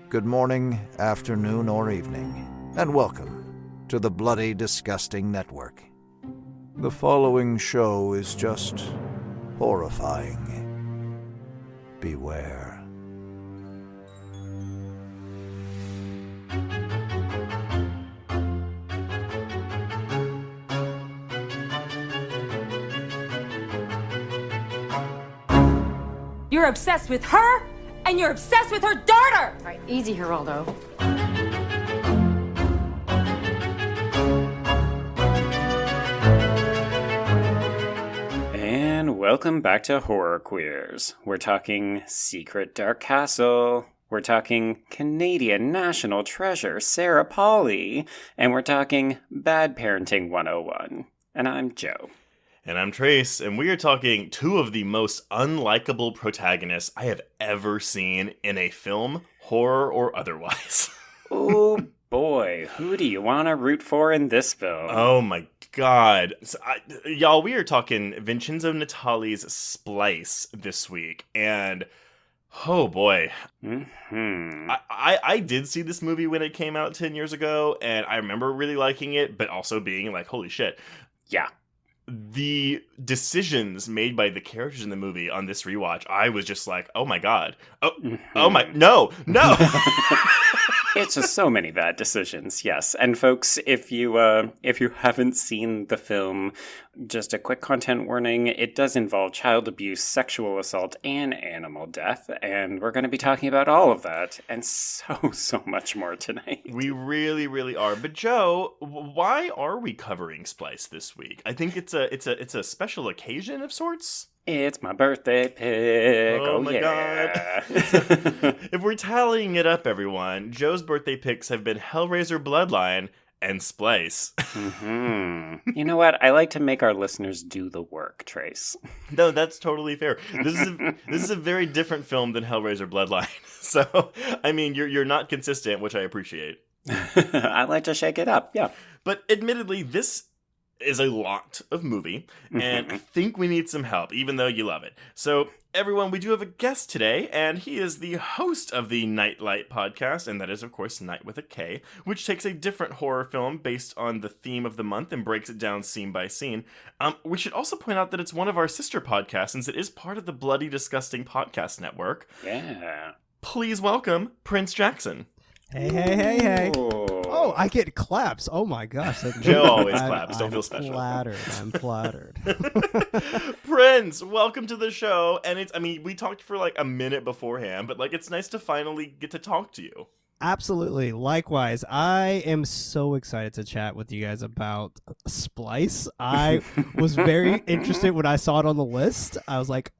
good morning, afternoon, or evening, and welcome to the Bloody Disgusting Network. The following show is just horrifying. Beware. You're obsessed with her, and you're obsessed with her daughter! All right, easy, Geraldo. And welcome back to Horror Queers. We're talking Secret Dark Castle. We're talking Canadian National Treasure, Sarah Polley. And we're talking Bad Parenting 101. And I'm Joe. And I'm Trace, and we are talking two of the most unlikable protagonists I have ever seen in a film, horror or otherwise. Oh boy, who do you want to root for in this film? Oh my god. Y'all, we are talking Vincenzo Natali's Splice this week, and oh boy. Mm-hmm. I did see this movie when it came out 10 years ago, and I remember really liking it, but also being like, holy shit. Yeah. The decisions made by the characters in the movie on this rewatch, I was just like, oh my god. Oh my, no. It's just so many bad decisions, yes. And folks, if you haven't seen the film, just a quick content warning, it does involve child abuse, sexual assault, and animal death, and we're going to be talking about all of that, and so much more tonight. We really, really are. But Joe, why are we covering Splice this week? I think it's a special occasion of sorts. It's my birthday pick. Oh my yeah. god. If we're tallying it up, everyone, Joe's birthday picks have been Hellraiser Bloodline and Splice. Mm-hmm. You know what? I like to make our listeners do the work, Trace. No, that's totally fair. This is a very different film than Hellraiser Bloodline. So, I mean, you're not consistent, which I appreciate. I like to shake it up, yeah. But admittedly, this is a lot of movie, and I think we need some help, even though you love it. So, everyone, we do have a guest today, and he is the host of the Nightlight podcast, and that is, of course, Night with a K, which takes a different horror film based on the theme of the month and breaks it down scene by scene. We should also point out that it's one of our sister podcasts, since it is part of the Bloody Disgusting Podcast Network. Yeah. Please welcome Prince Jackson. Hey. Ooh. Oh, I get claps. Oh my gosh. Joe always claps. Don't feel special. I'm flattered. Prince, welcome to the show. And we talked for like a minute beforehand, but like it's nice to finally get to talk to you. Absolutely. Likewise. I am so excited to chat with you guys about Splice. I was very interested when I saw it on the list. I was like,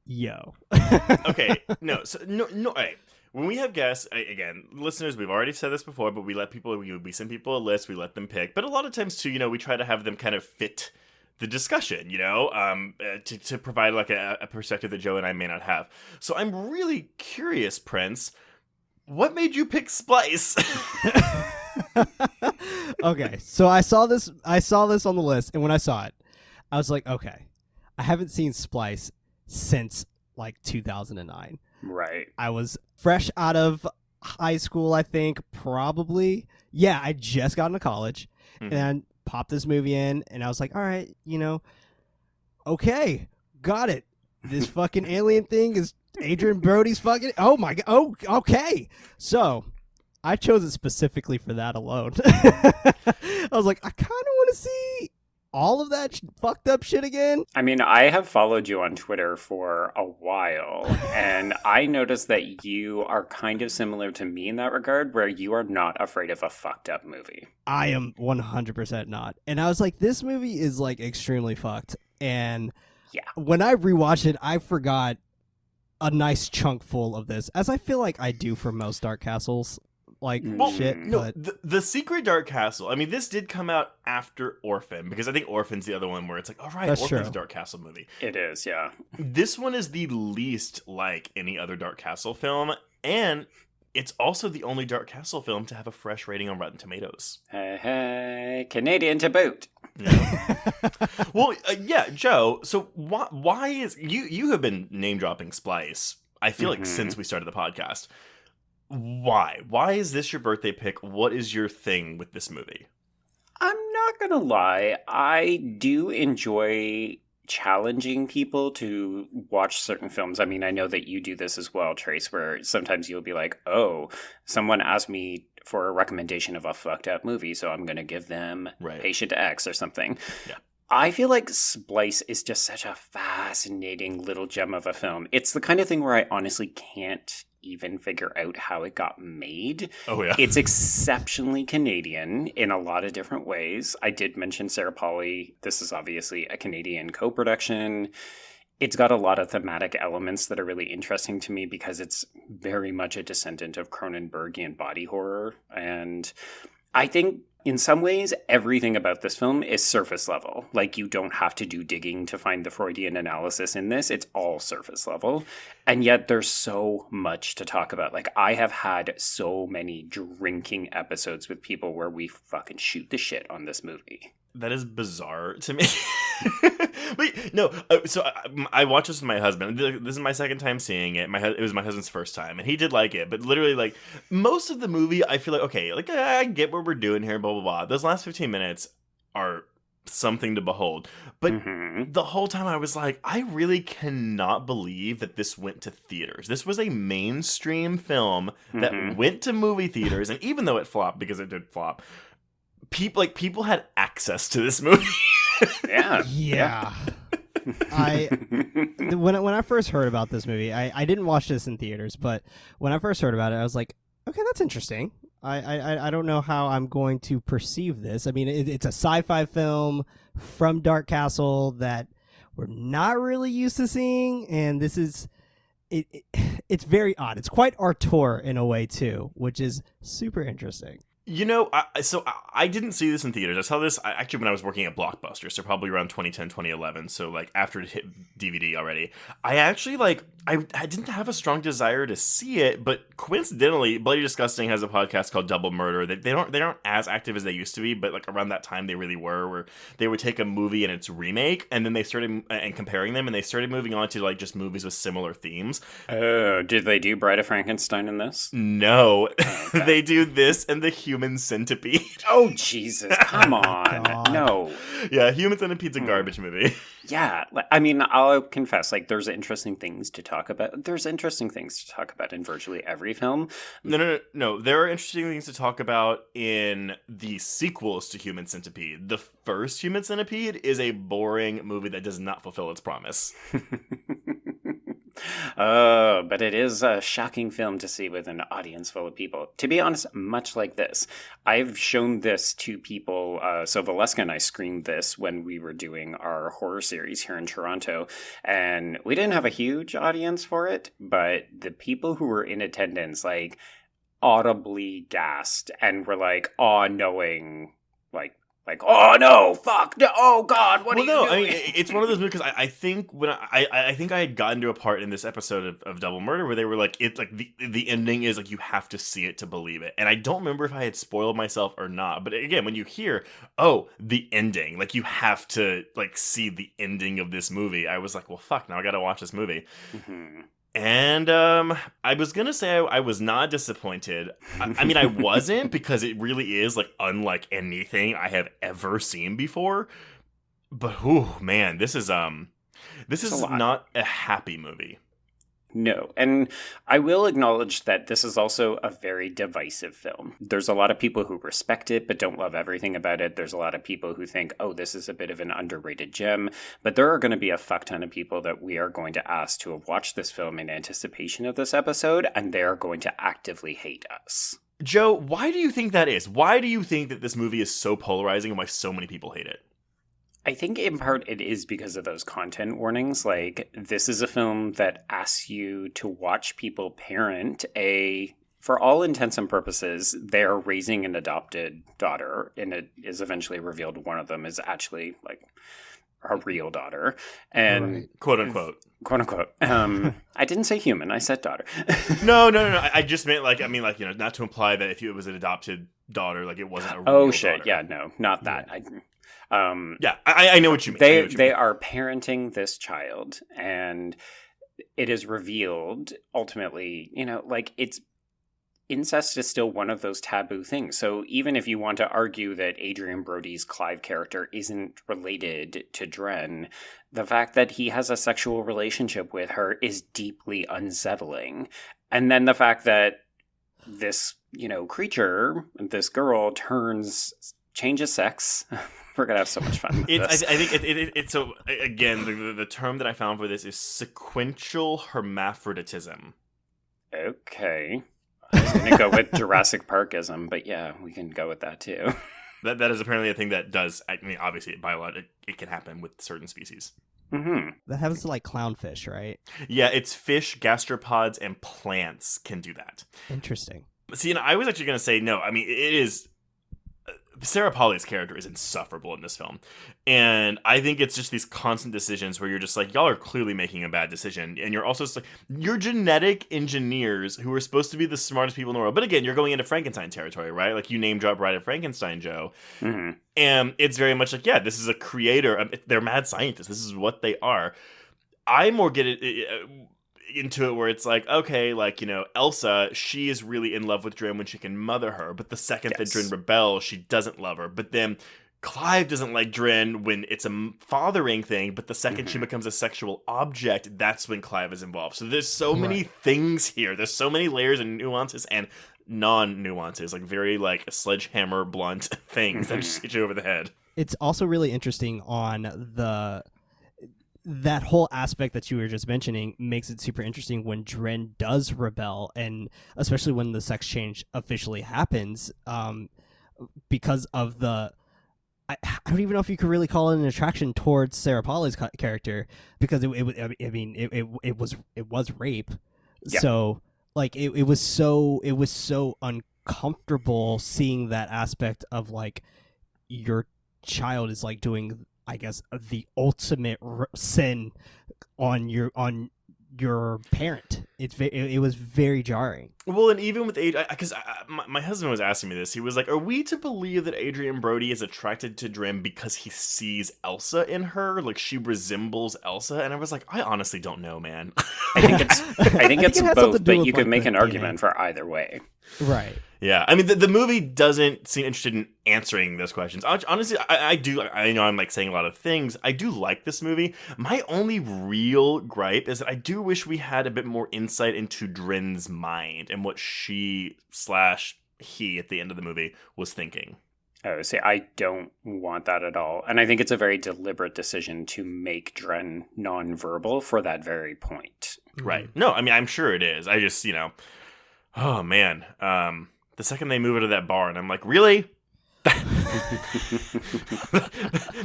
yo. Okay. No. All right. When we have guests, again, listeners, we've already said this before, but we send people a list, we let them pick. But a lot of times, too, we try to have them kind of fit the discussion, to provide like a perspective that Joe and I may not have. So I'm really curious, Prince, what made you pick Splice? Okay, so I saw this on the list, and when I saw it, I was like, okay, I haven't seen Splice since like 2009. Right. I was fresh out of high school, I think, probably. Yeah, I just got into college and popped this movie in, and I was like, all right, okay, got it. This fucking alien thing is Adrian Brody's fucking, oh my god, oh, okay. So, I chose it specifically for that alone. I was like, I kind of want to see all of that fucked up shit again. I mean, I have followed you on Twitter for a while, and I noticed that you are kind of similar to me in that regard, where you are not afraid of a fucked up movie. I am 100% not. And I was like, this movie is like extremely fucked. And yeah, when I rewatched it, I forgot a nice chunk full of this, as I feel like I do for most Dark Castles. Shit. No, the Secret Dark Castle. I mean, this did come out after Orphan, because I think Orphan's the other one where it's like, all right, that's Orphan's true. a Dark Castle movie. It is, yeah. This one is the least like any other Dark Castle film, and it's also the only Dark Castle film to have a fresh rating on Rotten Tomatoes. Hey, Canadian to boot. Yeah. Well, yeah, Joe. So why is you have been name dropping Splice? I feel like since we started the podcast. Why? Why is this your birthday pick? What is your thing with this movie? I'm not gonna lie, I do enjoy challenging people to watch certain films. I mean, I know that you do this as well, Trace, where sometimes you'll be like, oh, someone asked me for a recommendation of a fucked up movie, so I'm going to give them Patient X or something. Yeah. I feel like Splice is just such a fascinating little gem of a film. It's the kind of thing where I honestly can't even figure out how it got made. Oh, yeah. It's exceptionally Canadian in a lot of different ways. I did mention Sarah Polley. This is obviously a Canadian co-production. It's got a lot of thematic elements that are really interesting to me because it's very much a descendant of Cronenbergian body horror. And I think in some ways, everything about this film is surface level. Like, you don't have to do digging to find the Freudian analysis in this. It's all surface level. And yet there's so much to talk about. Like, I have had so many drinking episodes with people where we fucking shoot the shit on this movie. That is bizarre to me. Wait, no. So I watched this with my husband. This is my second time seeing it. It was my husband's first time, and he did like it. But literally, like, most of the movie, I feel like, okay, like, I get what we're doing here, blah, blah, blah. Those last 15 minutes are something to behold. But the whole time I was like, I really cannot believe that this went to theaters. This was a mainstream film that went to movie theaters, and even though it flopped, because it did flop, people had access to this movie. Yeah. When I first heard about this movie, I didn't watch this in theaters, but when I first heard about it, I was like, okay, that's interesting. I don't know how I'm going to perceive this. I mean, it's a sci-fi film from Dark Castle that we're not really used to seeing, and this is it's very odd. It's quite auteur in a way too, which is super interesting. You know, I didn't see this in theaters. I saw this actually when I was working at Blockbuster, so probably around 2010, 2011. So, like, after it hit DVD already. I actually, like, I didn't have a strong desire to see it, but coincidentally, Bloody Disgusting has a podcast called Double Murder. They aren't as active as they used to be, but, like, around that time they really were, where they would take a movie and its remake, and then they started and comparing them, and they started moving on to, like, just movies with similar themes. Oh, did they do Bride of Frankenstein in this? No. Oh, okay. They do this and the Human Centipede. Oh, Jesus. Come on. No. Yeah, Human Centipede's a garbage movie. Yeah. I mean, I'll confess, like, there's interesting things to talk about. There's interesting things to talk about in virtually every film. No. There are interesting things to talk about in the sequels to Human Centipede. The first Human Centipede is a boring movie that does not fulfill its promise. But it is a shocking film to see with an audience full of people. To be honest, much like this, I've shown this to people. So Valeska and I screened this when we were doing our horror series here in Toronto, and we didn't have a huge audience for it, but the people who were in attendance, like, audibly gasped and were like, awe-knowing, like, oh no, fuck, no, oh god, what are you doing? I mean, it's one of those movies because I think when I think I had gotten to a part in this episode of Double Murder where they were like, it's like the ending is like you have to see it to believe it, and I don't remember if I had spoiled myself or not. But again, when you hear the ending, like you have to like see the ending of this movie, I was like, well, fuck, now I got to watch this movie. Mm-hmm. And I was going to say I was not disappointed. I mean, I wasn't, because it really is like unlike anything I have ever seen before. But, oh man, this is not a happy movie. No, and I will acknowledge that this is also a very divisive film. There's a lot of people who respect it but don't love everything about it. There's a lot of people who think, oh, this is a bit of an underrated gem. But there are going to be a fuck ton of people that we are going to ask to have watched this film in anticipation of this episode, and they are going to actively hate us. Joe, why do you think that is? Why do you think that this movie is so polarizing and why so many people hate it? I think in part it is because of those content warnings. Like, this is a film that asks you to watch people parent for all intents and purposes, they're raising an adopted daughter, and it is eventually revealed one of them is actually like a real daughter, and right. Quote unquote. I didn't say human, I said daughter. No. I just meant not to imply that if it was an adopted daughter, like it wasn't a real oh shit, daughter. Yeah, no, not that. Yeah. I know what you mean. They are parenting this child, and it is revealed ultimately, like incest is still one of those taboo things. So even if you want to argue that Adrian Brody's Clive character isn't related to Dren, the fact that he has a sexual relationship with her is deeply unsettling. And then the fact that this, creature, this girl changes sex. We're going to have so much fun with this. I think it's so, again, the term that I found for this is sequential hermaphroditism. Okay. I was going to go with Jurassic Parkism, but yeah, we can go with that too. That is apparently a thing that does, obviously, it can happen with certain species. Mm-hmm. That happens to like clownfish, right? Yeah, it's fish, gastropods, and plants can do that. Interesting. See, I was actually going to say, no, it is... Sarah Polley's character is insufferable in this film. And I think it's just these constant decisions where you're just like, y'all are clearly making a bad decision. And you're also just like, you're genetic engineers who are supposed to be the smartest people in the world. But again, you're going into Frankenstein territory, right? Like, you name drop right at Frankenstein, Joe. Mm-hmm. And it's very much like, yeah, this is a creator. They're mad scientists. This is what they are. I more get it into it where it's like, okay, like, Elsa, she is really in love with Dren when she can mother her, but the second that Dren rebels, she doesn't love her. But then Clive doesn't like Dren when it's a fathering thing, but the second she becomes a sexual object, that's when Clive is involved. So there's so many things here. There's so many layers and nuances and non-nuances, like very like sledgehammer blunt things that just hit you over the head. It's also really interesting on that whole aspect that you were just mentioning makes it super interesting when Dren does rebel, and especially when the sex change officially happens, because of the... I don't even know if you could really call it an attraction towards Sarah Polley's character, because it was rape. Yeah. So like it was so uncomfortable seeing that aspect of like your child is like doing, I guess, the ultimate sin on your parent. It was very jarring. Well, and even with because my husband was asking me this, he was like, "Are we to believe that Adrian Brody is attracted to Dren because he sees Elsa in her, like she resembles Elsa?" And I was like, "I honestly don't know, man." I think it's both, but you could make an DNA. argument for either way. Right. Yeah, I mean, the movie doesn't seem interested in answering those questions. Honestly, I do. I know I'm like saying a lot of things. I do like this movie. My only real gripe is that I do wish we had a bit more insight into Dren's mind and what she/he at the end of the movie was thinking. Oh, see, I don't want that at all. And I think it's a very deliberate decision to make Dren nonverbal for that very point. Right. No, I mean, I'm sure it is. I just, oh, man. The second they move into that bar, and I'm like, really?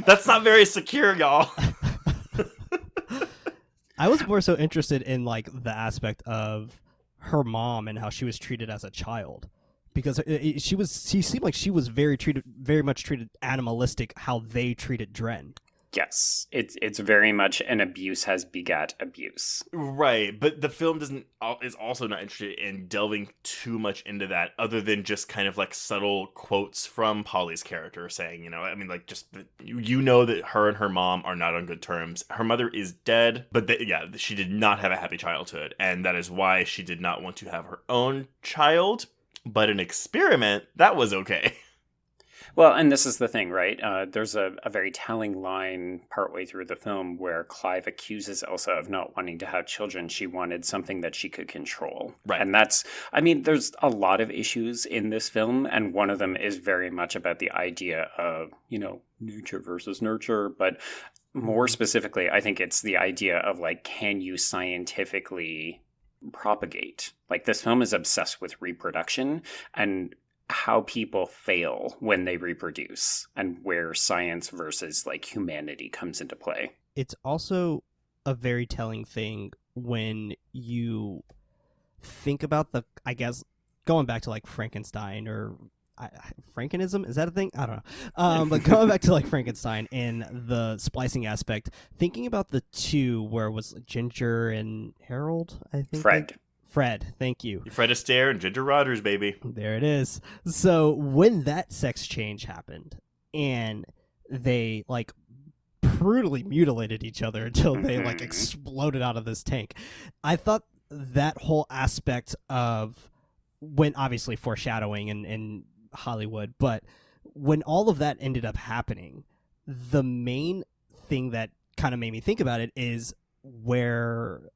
That's not very secure, y'all. I was more so interested in like the aspect of her mom and how she was treated as a child, because she seemed like she was very much treated animalistic how they treated Dren. Yes, it's very much an abuse has begat abuse. Right, but the film is also not interested in delving too much into that, other than just kind of like subtle quotes from Polly's character saying, like just that her and her mom are not on good terms. Her mother is dead, but she did not have a happy childhood, and that is why she did not want to have her own child. But an experiment, that was okay. Well, and this is the thing, right? There's a very telling line partway through the film where Clive accuses Elsa of not wanting to have children. She wanted something that she could control. Right. And there's a lot of issues in this film, and one of them is very much about the idea of, nature versus nurture. But more specifically, I think it's the idea of, like, can you scientifically propagate? Like, this film is obsessed with reproduction and how people fail when they reproduce, and where science versus like humanity comes into play. It's also a very telling thing when you think about going back to like Frankenstein or Frankenism, is that a thing? I don't know. But going back to like Frankenstein and the splicing aspect, thinking about the two where it was Ginger and Harold, I think. Fred, thank you. Fred Astaire and Ginger Rogers, baby. There it is. So when that sex change happened and they like brutally mutilated each other until they like exploded out of this tank, I thought that whole aspect of when obviously foreshadowing in Hollywood, but when all of that ended up happening, the main thing that kind of made me think about it is where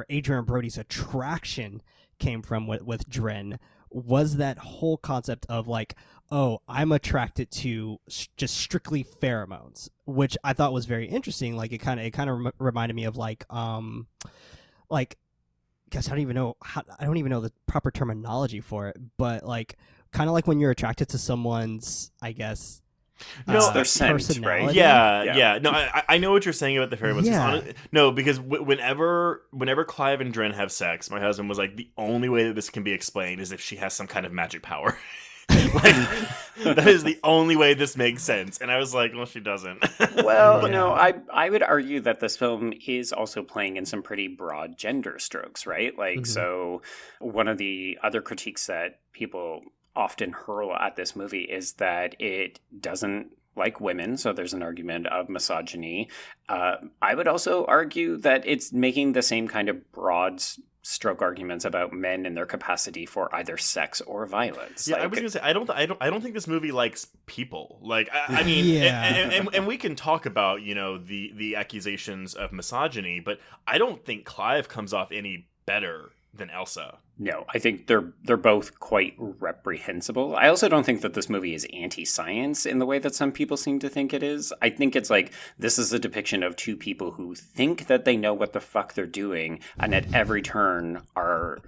Adrian Brody's attraction came from with Dren was that whole concept of like, oh, I'm attracted to just strictly pheromones, which I thought was very interesting. Like it kind of reminded me of like guess I don't even know the proper terminology for it, but like kind of like when you're attracted to someone's, I guess, their scent, right? Yeah. No, I know what you're saying about the pheromones. Yeah. No, because whenever Clive and Dren have sex, my husband was like, the only way that this can be explained is if she has some kind of magic power. Like, that is the only way this makes sense. And I was like, well, she doesn't. Well, no, I would argue that this film is also playing in some pretty broad gender strokes, right? Like, so one of the other critiques that people often hurl at this movie is that it doesn't like women, so there's an argument of misogyny. I would also argue that it's making the same kind of broad stroke arguments about men and their capacity for either sex or violence. Yeah, I was gonna say I don't think this movie likes people. Like I mean, and we can talk about the accusations of misogyny, but I don't think Clive comes off any better than Elsa. No, I think they're both quite reprehensible. I also don't think that this movie is anti-science in the way that some people seem to think it is. I think it's like, this is a depiction of two people who think that they know what the fuck they're doing, and at every turn are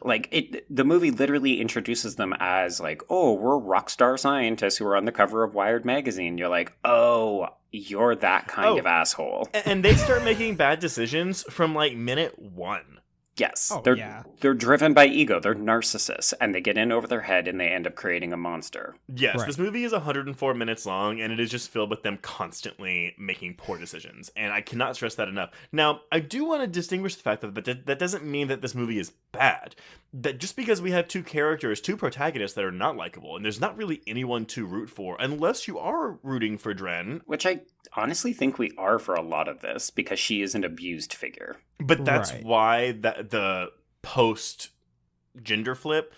like, the movie literally introduces them as like, oh, we're rock star scientists who are on the cover of Wired magazine. You're like, oh, you're that kind of asshole. And they start making bad decisions from like minute one. Yes, they're driven by ego. They're narcissists, and they get in over their head, and they end up creating a monster. Yes, right. This movie is 104 minutes long, and it is just filled with them constantly making poor decisions, and I cannot stress that enough. Now, I do want to distinguish the fact that doesn't mean that this movie is bad. That just because we have two protagonists that are not likable, and there's not really anyone to root for, unless you are rooting for Dren. Which I honestly think we are for a lot of this, because she is an abused figure. But that's why the post-gender flip,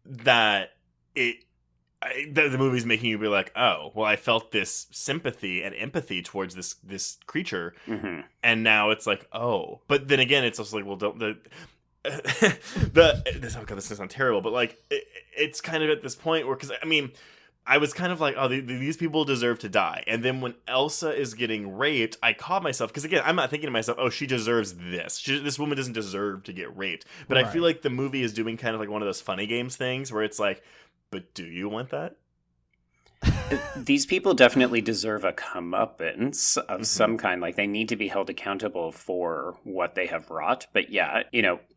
that the movie's making you be like, oh, well, I felt this sympathy and empathy towards this creature, and now it's like, oh. But then again, it's also like, well, don't... this is sound terrible, but like it's kind of at this point where, because I mean, I was kind of like, oh, these people deserve to die. And then when Elsa is getting raped, I caught myself, because again, I'm not thinking to myself, oh, she deserves this. This woman doesn't deserve to get raped. But I feel like the movie is doing kind of like one of those funny games things where it's like, but do you want that? These people definitely deserve a comeuppance of some kind. Like, they need to be held accountable for what they have wrought. But yeah,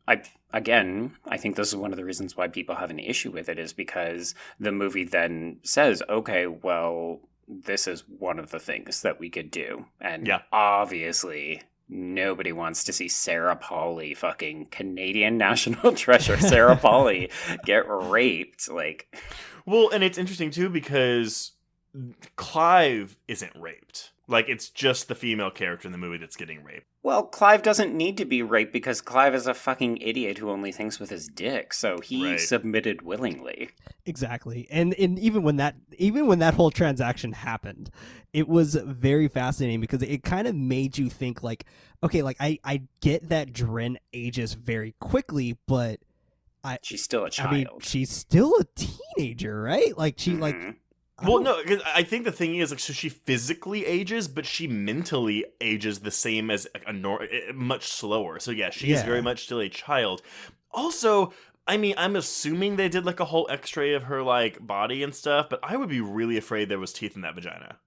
I think this is one of the reasons why people have an issue with it, is because the movie then says, okay, well, this is one of the things that we could do. And obviously nobody wants to see Sarah Polley, fucking Canadian national treasure, Sarah Polley, get raped. Like, well, and it's interesting too, because Clive isn't raped. Like, it's just the female character in the movie that's getting raped. Well, Clive doesn't need to be raped, because Clive is a fucking idiot who only thinks with his dick, so he submitted willingly. Exactly. And even when that whole transaction happened, it was very fascinating, because it kind of made you think like, okay, like I get that Dren ages very quickly, but she's still a child. I mean, she's still a teenager, right? Like she like. Well, no, because I think the thing is, like, so she physically ages, but she mentally ages the same as much slower. So yeah, she is very much still a child. Also, I mean, I'm assuming they did like a whole X-ray of her like body and stuff, but I would be really afraid there was teeth in that vagina.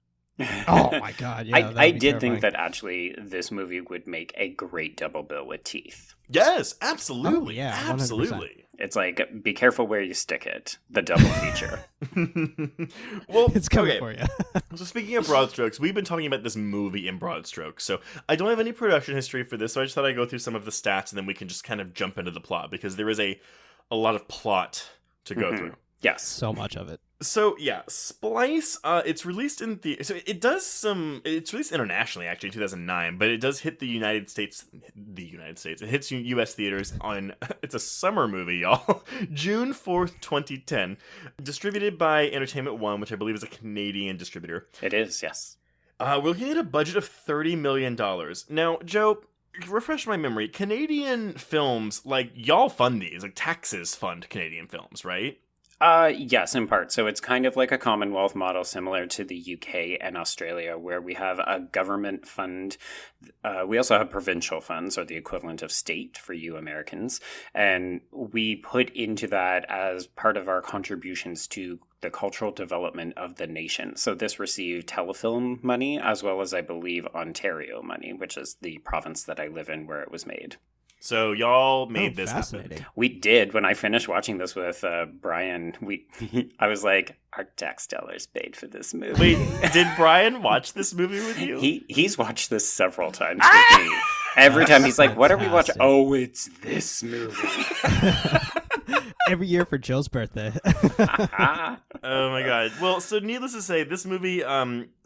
Oh my god! Yeah, I did think that actually this movie would make a great double bill with teeth. Yes, absolutely. Oh, yeah, 100%. Absolutely. It's like, be careful where you stick it. The double feature. Well, it's coming for you. So speaking of broad strokes, we've been talking about this movie in broad strokes. So I don't have any production history for this, so I just thought I'd go through some of the stats, and then we can just kind of jump into the plot, because there is a lot of plot to go through. Yes. So much of it. So yeah, Splice. It's released in it's released internationally actually in 2009, but it does hit the United States. It hits U.S. theaters on. It's a summer movie, y'all. June 4th, 2010. Distributed by Entertainment One, which I believe is a Canadian distributor. It is, yes. We're looking at a budget of $30 million. Now, Joe, refresh my memory. Canadian films, like, y'all fund these. Like, taxes fund Canadian films, right? Yes, in part. So it's kind of like a Commonwealth model similar to the UK and Australia, where we have a government fund. We also have provincial funds, or the equivalent of state for you Americans. And we put into that as part of our contributions to the cultural development of the nation. So this received telefilm money, as well as, I believe, Ontario money, which is the province that I live in where it was made. So y'all made this fascinating. happen. We did. When I finished watching this with Brian, I was like, our tax dollars paid for this movie. Wait, did Brian watch this movie with you? He's watched this several times with me. Every time he's like, what are we watching? Fantastic. Oh, it's this movie. Every year for Joe's birthday. Oh my god. Well, so needless to say, this movie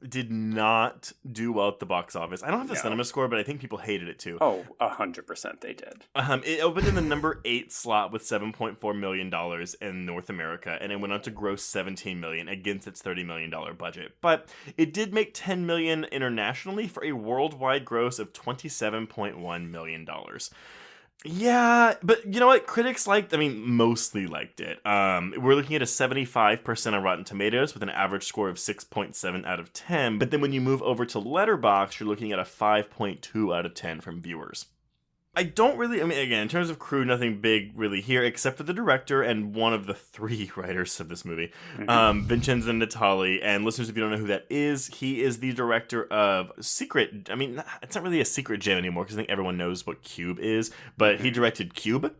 did not do well at the box office. I don't have the cinema score, but I think people hated it too. Oh, 100% they did. It opened in the number 8 slot with $7.4 million in North America, and it went on to gross $17 million against its $30 million budget. But it did make $10 million internationally for a worldwide gross of $27.1 million. Yeah, but you know what? Critics mostly liked it. We're looking at a 75% on Rotten Tomatoes with an average score of 6.7 out of 10. But then when you move over to Letterboxd, you're looking at a 5.2 out of 10 from viewers. I don't really, again, in terms of crew, nothing big really here, except for the director and one of the 3 writers of this movie, Vincenzo Natali. And listeners, if you don't know who that is, he is the director of Secret. It's not really a secret gem anymore, because I think everyone knows what Cube is, but he directed Cube.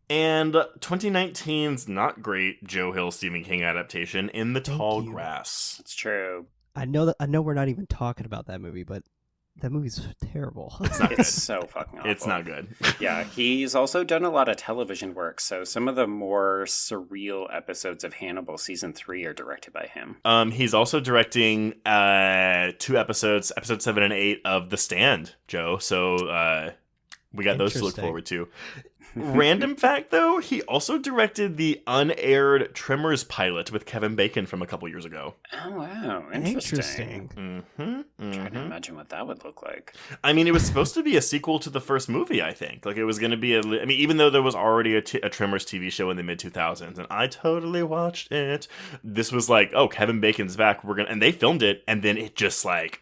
And 2019's not great Joe Hill Stephen King adaptation, In the Tall Grass. It's true. I know we're not even talking about that movie, but that movie's terrible. It's not good. It's so fucking awful. It's not good. Yeah, he's also done a lot of television work, so some of the more surreal episodes of Hannibal season 3 are directed by him. He's also directing 2 episodes, episode 7 and 8 of The Stand, Joe. So we got those to look forward to. Random fact, though, he also directed the unaired Tremors pilot with Kevin Bacon from a couple years ago. Oh, wow. Interesting. Trying Trying to imagine what that would look like. It was supposed to be a sequel to the first movie, I think. Like, it was going to be even though there was already a Tremors TV show in the mid-2000s, and I totally watched it, this was like, oh, Kevin Bacon's back, and they filmed it, and then it just, like,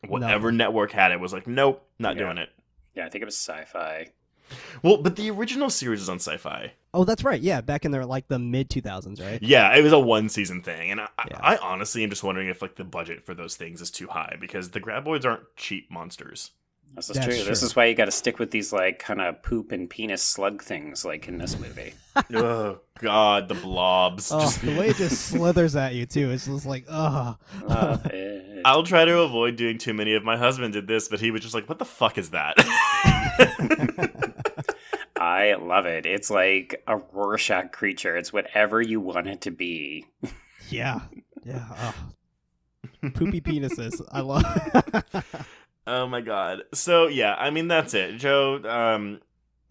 whatever network had it was like, nope, not doing it. Yeah, I think it was Sci-Fi. Well, but the original series is on Sci-Fi. Oh, that's right. Yeah, back in the mid-2000s, right? Yeah, it was a 1-season thing. And I honestly am just wondering if, like, the budget for those things is too high, because the graboids aren't cheap monsters. This is true. This is why you got to stick with these, like, kind of poop and penis slug things, like in this movie. Oh, God, the blobs. Oh, the way it just slithers at you, too. It's just like, ugh. Love it. I'll try to avoid doing too many of my husband did this, but he was just like, what the fuck is that? I love it. It's like a Rorschach creature. It's whatever you want it to be. Yeah. Yeah. Poopy penises. I love it. Oh my god. So yeah, that's it. Joe,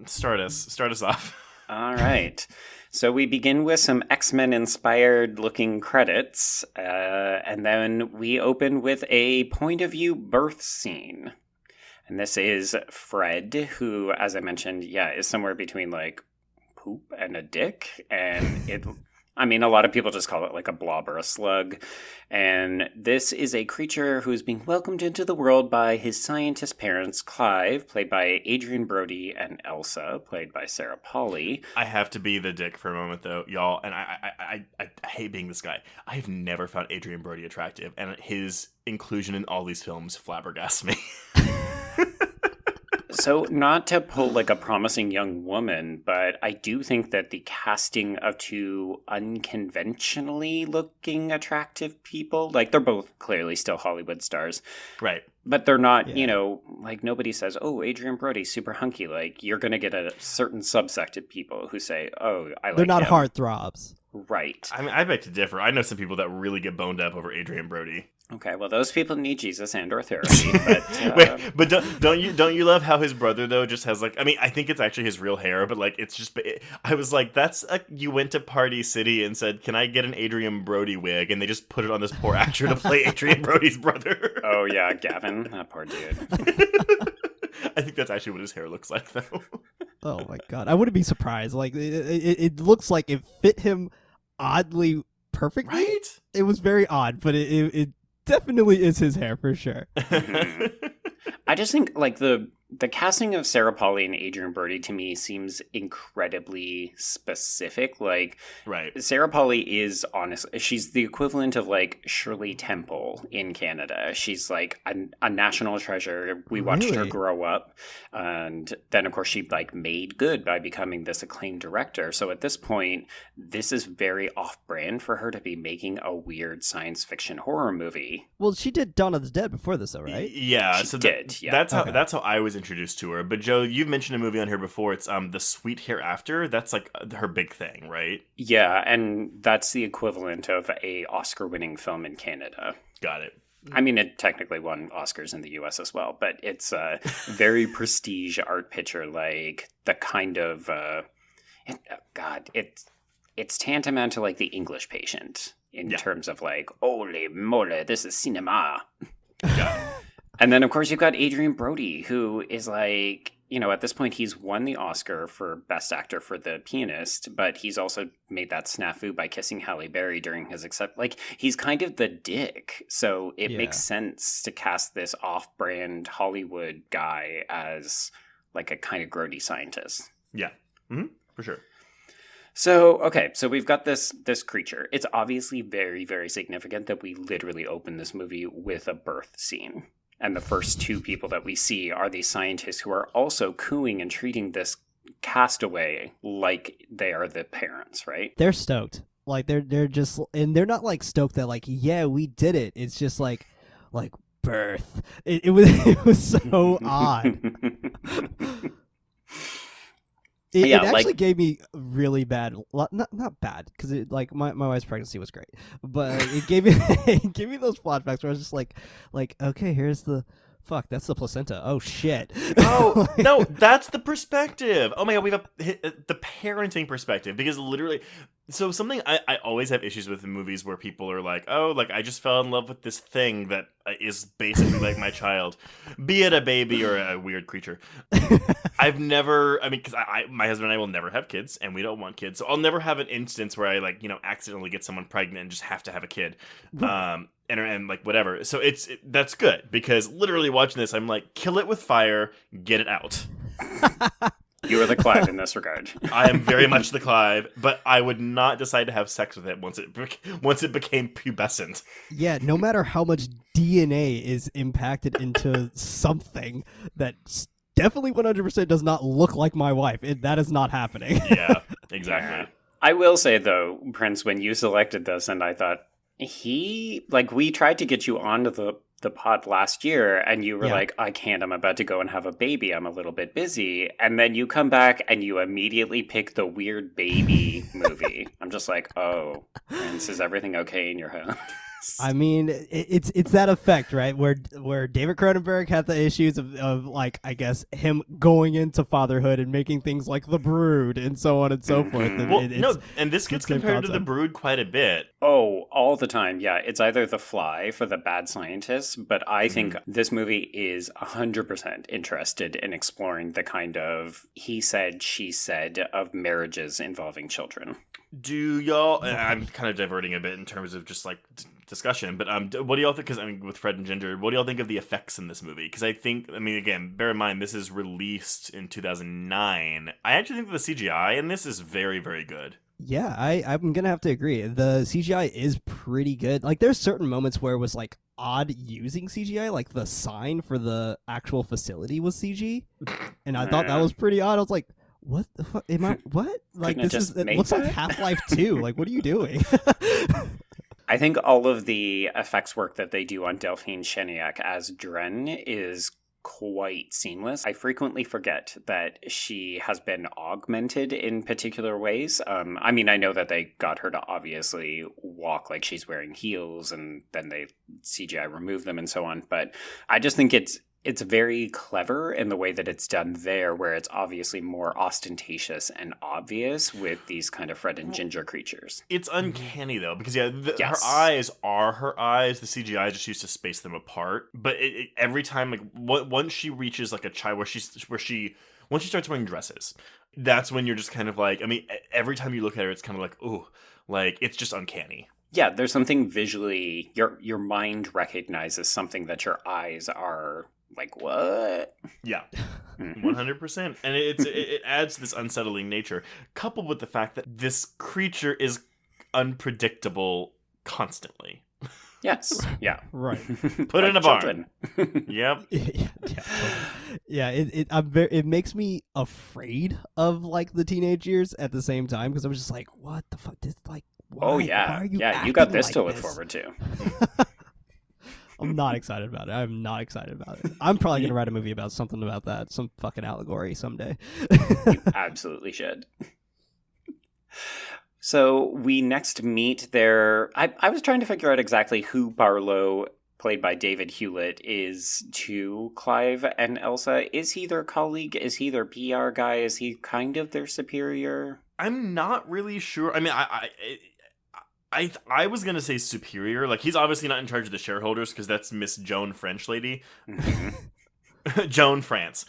start us off. All right. So we begin with some X-Men inspired looking credits, and then we open with a point of view birth scene. And this is Fred, who, as I mentioned, is somewhere between, like, poop and a dick. And a lot of people just call it, like, a blob or a slug. And this is a creature who is being welcomed into the world by his scientist parents, Clive, played by Adrian Brody, and Elsa, played by Sarah Polley. I have to be the dick for a moment, though, y'all. And I hate being this guy. I have never found Adrian Brody attractive. And his inclusion in all these films flabbergasts me. So, not to pull like a promising young woman, but I do think that the casting of 2 unconventionally looking attractive people, like, they're both clearly still Hollywood stars. Right. But they're not, like, nobody says, oh, Adrian Brody's super hunky. Like, you're going to get a certain subsect of people who say, oh, I like him. They're not heartthrobs. Right. I mean, I beg to differ. I know some people that really get boned up over Adrian Brody. Okay, well, those people need Jesus and/or therapy. But Wait, but don't you love how his brother though just has like, I mean, I think it's actually his real hair, but like it's just I was like, you went to Party City and said, "Can I get an Adrian Brody wig?" And they just put it on this poor actor to play Adrian Brody's brother. Oh yeah, Gavin, that poor dude. I think that's actually what his hair looks like though. Oh my god, I wouldn't be surprised. Like it looks like it fit him oddly perfectly. Right? It was very odd, but it definitely is his hair for sure. I just think like the casting of Sarah Polley and Adrian Brody to me seems incredibly specific. Like, right. Sarah Polley is honestly, she's the equivalent of like Shirley Temple in Canada. She's like a national treasure. We watched her Really? grow up, and then of course she like made good by becoming this acclaimed director. So at this point, this is very off-brand for her to be making a weird science fiction horror movie. Well, she did Dawn of the Dead before this, though, right? Yeah, She so did, yeah. That's how I was introduced to her. But Joe, you've mentioned a movie on here before. It's The Sweet Hereafter. That's like her big thing, right? Yeah, and that's the equivalent of a Oscar-winning film in Canada. Got it. I mean, it technically won Oscars in the U.S. as well, but it's a very prestige art picture, like the kind of, it's tantamount to like The English Patient in terms of like, holy moly, this is cinema. Yeah. And then, of course, you've got Adrian Brody, who is like, you know, at this point, he's won the Oscar for Best Actor for The Pianist, but he's also made that snafu by kissing Halle Berry during his like, he's kind of the dick. So it makes sense to cast this off-brand Hollywood guy as like a kind of grody scientist. Yeah. Mm-hmm. For sure. So, okay, so we've got this creature. It's obviously very, very significant that we literally open this movie with a birth scene. And the first two people that we see are these scientists who are also cooing and treating this castaway like they are the parents, right? They're stoked. Like they're just, and they're not like stoked that like, yeah, we did it. It's just like birth. It was so odd. It actually gave me really bad, not bad, because it like my wife's pregnancy was great, but it gave me those flashbacks where I was just like okay, here's the that's the placenta. Oh shit. Oh no, that's the perspective. Oh my god, we have the parenting perspective, because literally, so something I always have issues with in movies where people are like, oh, like I just fell in love with this thing that is basically like my child, be it a baby or a weird creature. I've never, I mean, because my husband and I will never have kids, and we don't want kids, so I'll never have an instance where I like, you know, accidentally get someone pregnant and just have to have a kid, and like whatever. So that's good, because literally watching this, I'm like, kill it with fire, get it out. You are the Clive in this regard. I am very much the Clive, but I would not decide to have sex with it once it became pubescent. Yeah, no matter how much DNA is impacted into something that definitely 100% does not look like my wife, that is not happening. Yeah, exactly. Yeah. I will say, though, Prince, when you selected this, and I thought, we tried to get you onto the pod last year, and you were like, I can't, I'm about to go and have a baby, I'm a little bit busy. And then you come back and you immediately pick the weird baby movie. I'm just like, oh, Prince, is everything okay in your house? I mean, it's that effect, right? Where David Cronenberg had the issues of like, I guess, him going into fatherhood and making things like The Brood and so on and so forth. And and this gets compared to The Brood quite a bit. Oh, all the time. Yeah, it's either The Fly for the bad scientists, but I think this movie is 100% interested in exploring the kind of he said, she said of marriages involving children. Do y'all, I'm kind of diverting a bit in terms of just like discussion, but what do y'all think, because I mean, with Fred and Ginger, what do y'all think of the effects in this movie? Because I mean, again, bear in mind, this is released in 2009. I actually think the CGI in this is very, very good. Yeah, I'm gonna have to agree. The CGI is pretty good. Like, there's certain moments where it was like odd using CGI, like the sign for the actual facility was CG, and I thought that was pretty odd. I was like, what the fuck? What? Like, it looks like Half-Life 2. Like, what are you doing? I think all of the effects work that they do on Delphine Cheniac as Dren is quite seamless. I frequently forget that she has been augmented in particular ways. I mean, I know that they got her to obviously walk like she's wearing heels, and then they CGI remove them and so on. But I just think it's very clever in the way that it's done there, where it's obviously more ostentatious and obvious with these kind of Fred and Ginger creatures. It's uncanny, though, because, yeah, Yes. her eyes are her eyes. The CGI just used to space them apart. But every time, like, once she reaches, like, a child once she starts wearing dresses, that's when you're just kind of like, I mean, every time you look at her, it's kind of like, ooh, like, it's just uncanny. Yeah, there's something visually, your mind recognizes something that your eyes are like, what? Yeah, 100%. And it adds this unsettling nature, coupled with the fact that this creature is unpredictable constantly. Yes, yeah. Right. Put it in a children. barn. Yep. Yeah, it makes me afraid of, like, the teenage years at the same time, because I was just like, what the fuck? This, like, why? Oh, yeah. Why are you Yeah, you got acting this like to look this? forward to. I'm not excited about it. I'm not excited about it. I'm probably going to write a movie about something about that. Some fucking allegory someday. You absolutely should. So we next meet their... I was trying to figure out exactly who Barlow, played by David Hewlett, is to Clive and Elsa. Is he their colleague? Is he their PR guy? Is he kind of their superior? I'm not really sure. I mean, I was gonna say superior. Like, he's obviously not in charge of the shareholders, because that's Miss Joan French lady, Joan France.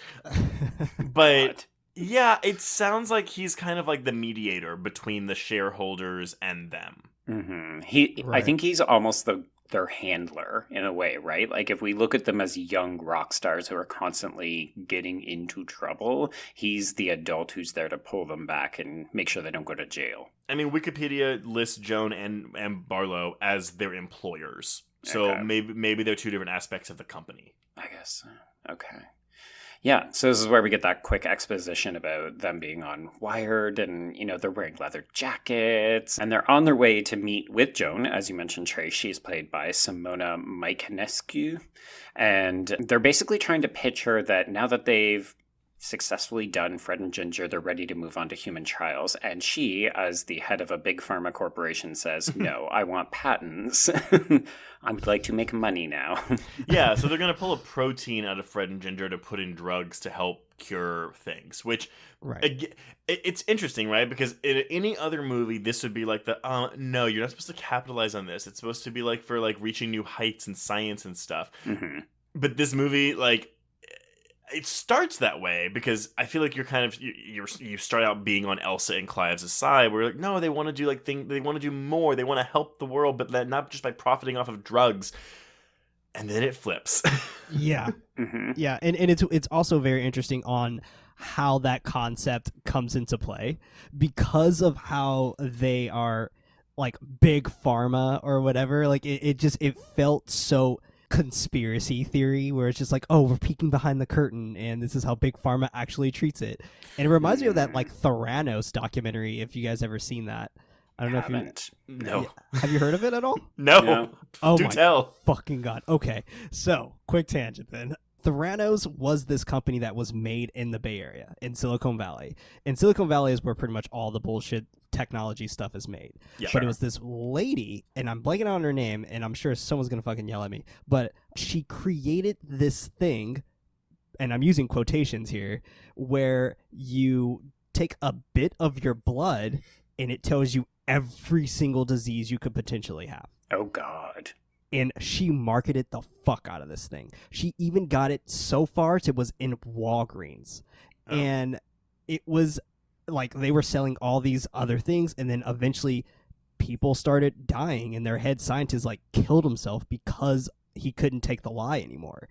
But yeah, it sounds like he's kind of like the mediator between the shareholders and them. Mm-hmm. I think he's almost their handler in a way, right? Like, if we look at them as young rock stars who are constantly getting into trouble, he's the adult who's there to pull them back and make sure they don't go to jail. I mean, Wikipedia lists Joan and Barlow as their employers. So Okay. maybe they're two different aspects of the company. I guess. Okay. Yeah, so this is where we get that quick exposition about them being on Wired, and, you know, they're wearing leather jackets, and they're on their way to meet with Joan. As you mentioned, Trey, she's played by Simona Mykonescu, and they're basically trying to pitch her that now that they've successfully done Fred and Ginger, they're ready to move on to human trials, and she, as the head of a big pharma corporation, says, no, I want patents. I would like to make money now. Yeah, so they're going to pull a protein out of Fred and Ginger to put in drugs to help cure things, which, Right. it's interesting, right? Because in any other movie, this would be like no, you're not supposed to capitalize on this. It's supposed to be like for like reaching new heights in science and stuff. Mm-hmm. But this movie, like, it starts that way because I feel like you're kind of you start out being on Elsa and Clive's side. Where like, no, they want to do like they want to do more. They want to help the world, but that not just by profiting off of drugs. And then it flips. Yeah. Mm-hmm. Yeah, and it's also very interesting on how that concept comes into play because of how they are like big pharma or whatever. Like it felt so conspiracy theory where it's just like, oh, we're peeking behind the curtain and this is how big pharma actually treats it. And it reminds me of that like Theranos documentary, if you guys ever seen that. I don't know if you No. have you heard of it at all? No. Oh Do my tell. fucking god. Okay, so quick tangent then. Theranos was this company that was made in the Bay Area, in Silicon Valley. And Silicon Valley is where pretty much all the bullshit technology stuff is made. Yeah. But it was this lady, and I'm blanking on her name, and I'm sure someone's going to fucking yell at me, but she created this thing, and I'm using quotations here, where you take a bit of your blood, and it tells you every single disease you could potentially have. Oh, God. And she marketed the fuck out of this thing. She even got it so far it was in Walgreens. Oh. And it was like they were selling all these other things, and then eventually people started dying, and their head scientist like killed himself because he couldn't take the lie anymore.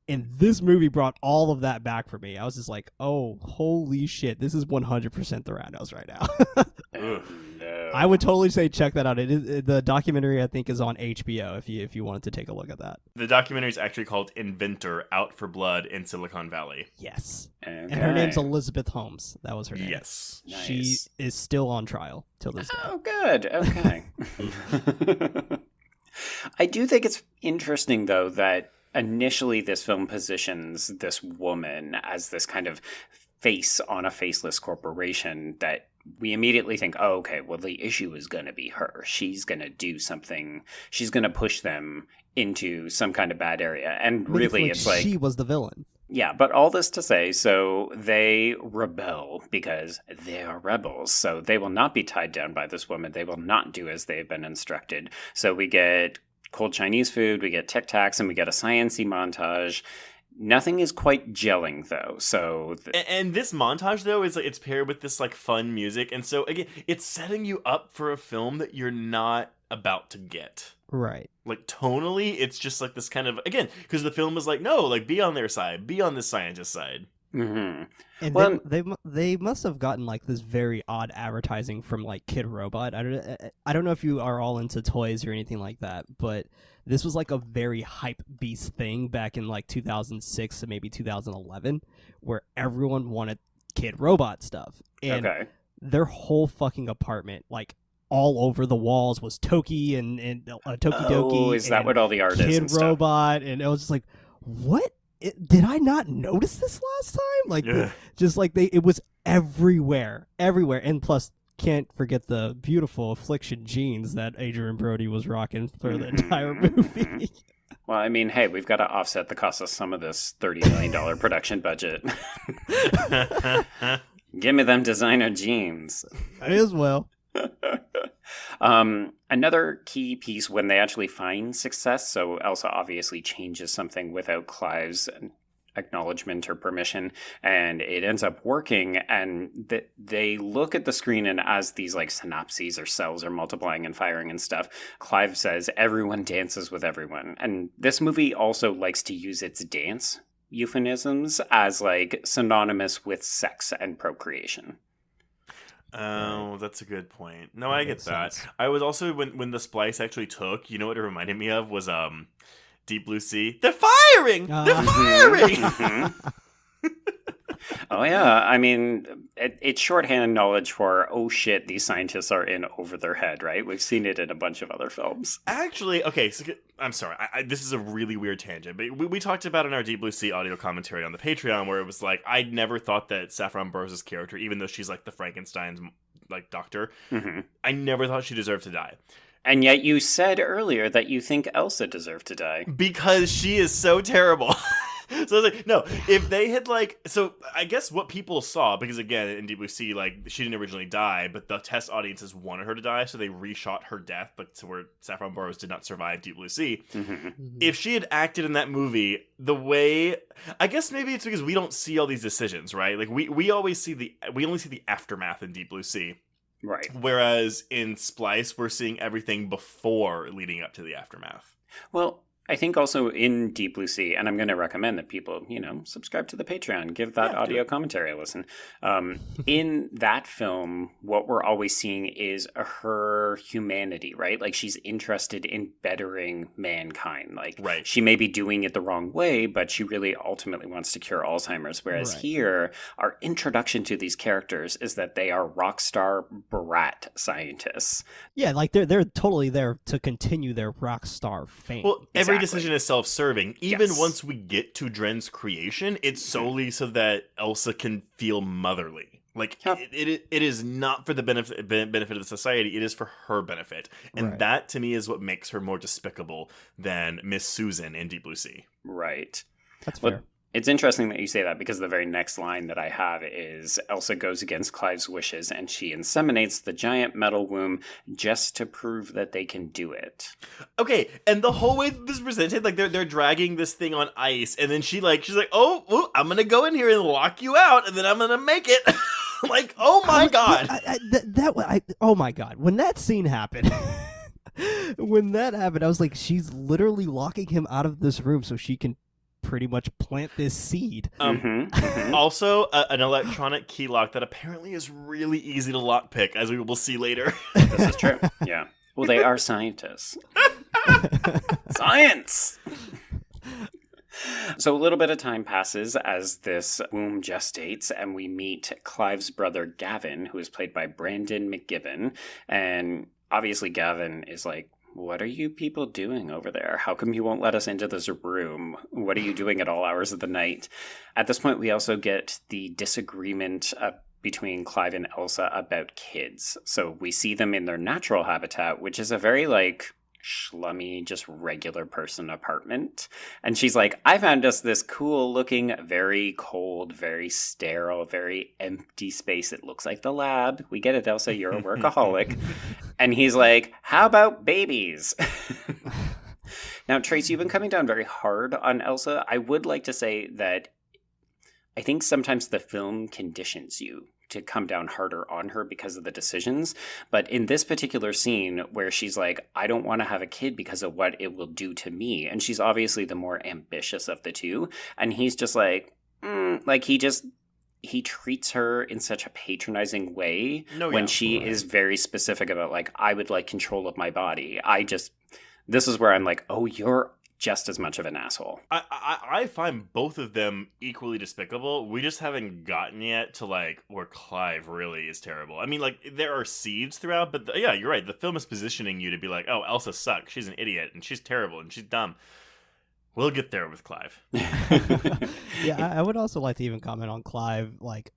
And this movie brought all of that back for me. I was just like, oh, holy shit, this is 100% Theranos right now. Oh, no. I would totally say check that out. It is the documentary, I think, is on HBO if you wanted to take a look at that. The documentary is actually called Inventor: Out for Blood in Silicon Valley. Yes. Okay. And her name's Elizabeth Holmes. That was her name. Yes. She Nice. is still on trial till this day. Oh, good. Okay. I do think it's interesting, though, that initially this film positions this woman as this kind of face on a faceless corporation that we immediately think, oh, okay, well, the issue is going to be her. She's going to do something. She's going to push them into some kind of bad area. And really, it's like she was the villain. Yeah, but all this to say, so they rebel because they are rebels. So they will not be tied down by this woman. They will not do as they've been instructed. So we get cold Chinese food, we get Tic Tacs, and we get a science-y montage. Nothing is quite gelling, though. So and this montage, though, is like, it's paired with this like fun music. And so, again, it's setting you up for a film that you're not about to get. Right. Like, tonally, it's just like this kind of, again, because the film is like, no, like, be on their side. Be on the scientist side. Mm-hmm. And well, they must have gotten like this very odd advertising from like Kid Robot. I don't know if you are all into toys or anything like that, but this was like a very hype beast thing back in like 2006 to maybe 2011, where everyone wanted Kid Robot stuff, and their whole fucking apartment, like all over the walls, was Toki and Tokidoki. Oh, is that what all the art is? Kid Robot, and it was just like, what? Did I not notice this last time? Like, just like it was everywhere, and plus, can't forget the beautiful Affliction jeans that Adrian Brody was rocking for the entire movie. Well, I mean, hey, we've got to offset the cost of some of this $30 million production budget. Give me them designer jeans. As well. Another key piece when they actually find success, so Elsa obviously changes something without Clive's acknowledgement or permission, and it ends up working, and they look at the screen, and as these like synapses or cells are multiplying and firing and stuff, Clive says everyone dances with everyone. And this movie also likes to use its dance euphemisms as like synonymous with sex and procreation. Oh, that's a good point. No, I get that. I was also, when the splice actually took, you know what it reminded me of was Deep Blue Sea. They're firing! They're firing! Oh, yeah. I mean, it's shorthand knowledge for, oh, shit, these scientists are in over their head, right? We've seen it in a bunch of other films. Actually, okay, so I'm sorry. This is a really weird tangent, but we talked about in our Deep Blue Sea audio commentary on the Patreon where it was like, I never thought that Saffron Burrows' character, even though she's like the Frankenstein's like doctor, I never thought she deserved to die. And yet you said earlier that you think Elsa deserved to die. Because she is so terrible. So I was like, no, if they had like, so I guess what people saw, because again, in Deep Blue Sea, like, she didn't originally die, but the test audiences wanted her to die, so they reshot her death, but to where Saffron Burrows did not survive Deep Blue Sea. If she had acted in that movie the way, I guess maybe it's because we don't see all these decisions, right? Like, we only see the aftermath in Deep Blue Sea. Right. Whereas in Splice, we're seeing everything before leading up to the aftermath. Well, I think also in Deep Blue Sea, and I'm going to recommend that people, subscribe to the Patreon, give that audio commentary a listen. In that film, what we're always seeing is her humanity, right? Like, she's interested in bettering mankind. Like, she may be doing it the wrong way, but she really ultimately wants to cure Alzheimer's. Whereas here, our introduction to these characters is that they are rock star brat scientists. Yeah, like they're totally there to continue their rock star fame. Well, every decision is self-serving. Even once we get to Dren's creation, it's solely so that Elsa can feel motherly. Like, it is not for the benefit of the society. It is for her benefit. And that, to me, is what makes her more despicable than Miss Susan in Deep Blue Sea. Right. That's fair. It's interesting that you say that, because the very next line that I have is Elsa goes against Clive's wishes and she inseminates the giant metal womb just to prove that they can do it. Okay, and the whole way this is presented, like they're dragging this thing on ice, and then she's like, oh, I'm gonna go in here and lock you out, and then I'm gonna make it. Like, oh my god. Oh my god. When that scene happened, I was like, she's literally locking him out of this room so she can pretty much plant this seed. Also, an electronic key lock that apparently is really easy to lockpick, as we will see later. This is true. Yeah. Well, they are scientists. Science! So a little bit of time passes as this womb gestates, and we meet Clive's brother Gavin, who is played by Brandon McGibbon. And obviously Gavin is like what are you people doing over there? How come you won't let us into this room? What are you doing at all hours of the night? At this point, we also get the disagreement between Clive and Elsa about kids. So we see them in their natural habitat, which is a very, like, schlummy, just regular person apartment. And she's like, I found us this cool looking, very cold, very sterile, very empty space. It looks like the lab. We get it, Elsa, you're a workaholic. And he's like, how about babies? Now, Trace, you've been coming down very hard on Elsa. I would like to say that I think sometimes the film conditions you to come down harder on her because of the decisions. But in this particular scene where she's like, I don't want to have a kid because of what it will do to me. And she's obviously the more ambitious of the two. And he's just like, he treats her in such a patronizing way when she is very specific about, like, I would like control of my body. This is where I'm like, oh, you're just as much of an asshole. I find both of them equally despicable. We just haven't gotten yet to, like, where Clive really is terrible. I mean, like, there are seeds throughout, but yeah, you're right. The film is positioning you to be like, oh, Elsa sucks. She's an idiot, and she's terrible, and she's dumb. We'll get there with Clive. Yeah, I would also like to even comment on Clive, like,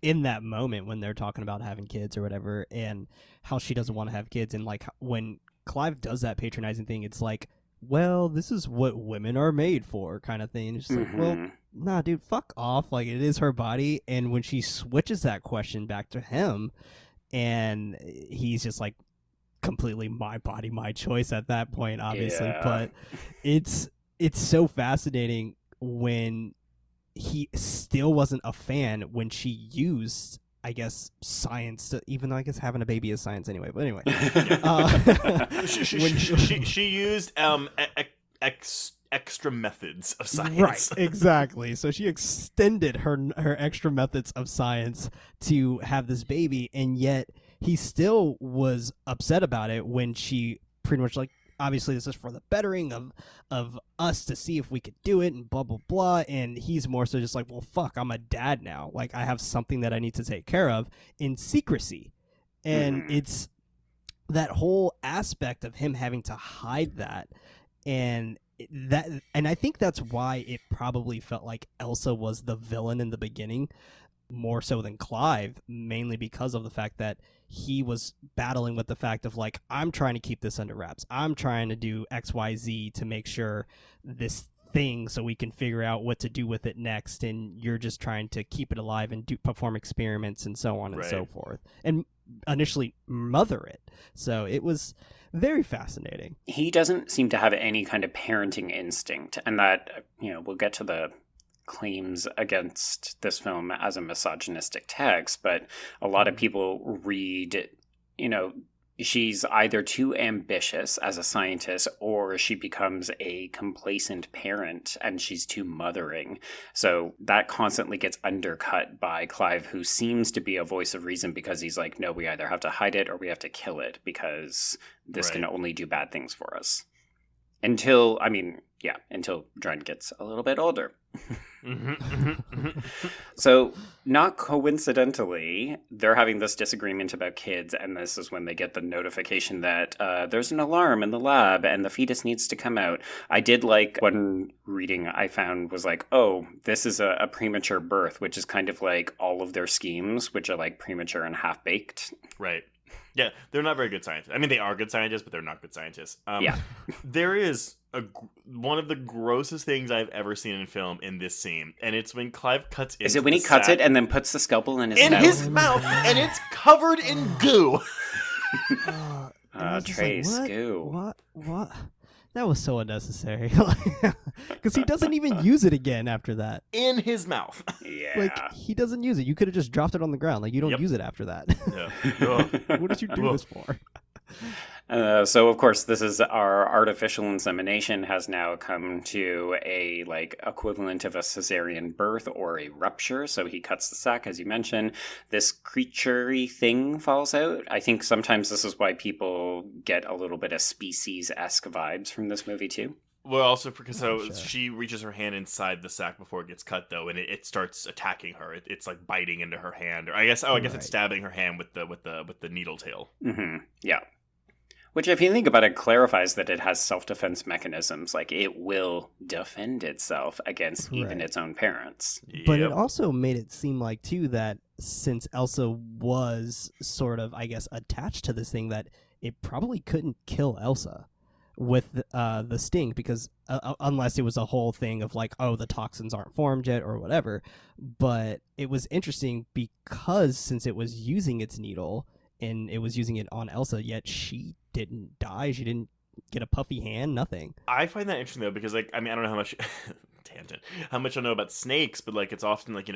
in that moment when they're talking about having kids or whatever, and how she doesn't want to have kids, and, like, when Clive does that patronizing thing, it's like, well, this is what women are made for, kind of thing. It's just like, well, nah, dude, fuck off. Like, it is her body. And when she switches that question back to him, and he's just like, completely my body, my choice at that point, obviously. Yeah. But it's so fascinating when he still wasn't a fan when she used, I guess, science to, even though I guess having a baby is science anyway. But anyway, she used extra methods of science. Right, exactly. So she extended her extra methods of science to have this baby, and yet he still was upset about it when she pretty much like, obviously this is for the bettering of us to see if we could do it and blah, blah, blah. And he's more so just like, well, fuck, I'm a dad now. Like, I have something that I need to take care of in secrecy. And it's that whole aspect of him having to hide that. And I think that's why it probably felt like Elsa was the villain in the beginning, more so than Clive, mainly because of the fact that he was battling with the fact of, like, I'm trying to keep this under wraps. I'm trying to do XYZ to make sure this thing so we can figure out what to do with it next, and you're just trying to keep it alive and perform experiments and so on and so forth. And initially mother it. So it was very fascinating. He doesn't seem to have any kind of parenting instinct, and that, we'll get to the claims against this film as a misogynistic text, but a lot of people read, she's either too ambitious as a scientist or she becomes a complacent parent and she's too mothering. So that constantly gets undercut by Clive, who seems to be a voice of reason because he's like, no, we either have to hide it or we have to kill it because this can only do bad things for us. Until Dren gets a little bit older. So, not coincidentally, they're having this disagreement about kids, and this is when they get the notification that there's an alarm in the lab and the fetus needs to come out. I did like one reading I found was like, oh, this is a premature birth, which is kind of like all of their schemes, which are like premature and half-baked. Right. Yeah, they're not very good scientists. I mean, they are good scientists, but they're not good scientists. There is one of the grossest things I've ever seen in film in this scene, and it's when Clive cuts into Is it when he cuts it and then puts the scalpel in his mouth? In his mouth, and it's covered in goo. Trace, goo. What? That was so unnecessary. Because he doesn't even use it again after that. In his mouth. Yeah. Like, he doesn't use it. You could have just dropped it on the ground. Like, you don't use it after that. Yeah. What did you do this for? So, of course, this is our artificial insemination has now come to a, like, equivalent of a cesarean birth or a rupture. So he cuts the sac, as you mentioned. This creature-y thing falls out. I think sometimes this is why people get a little bit of Species-esque vibes from this movie, too. Well, also because she reaches her hand inside the sack before it gets cut, though, and it starts attacking her. It's like biting into her hand, or I guess it's stabbing her hand with the needle tail. Yeah. Which, if you think about it, clarifies that it has self-defense mechanisms. Like, it will defend itself against even its own parents. But it also made it seem like, too, that since Elsa was sort of, I guess, attached to this thing, that it probably couldn't kill Elsa with the sting, because unless it was a whole thing of like, oh, the toxins aren't formed yet or whatever. But it was interesting because since it was using its needle and it was using it on Elsa, yet she didn't die. She didn't get a puffy hand, nothing. I find that interesting though, because like, I mean, I don't know how much how much I know about snakes, but like, it's often like,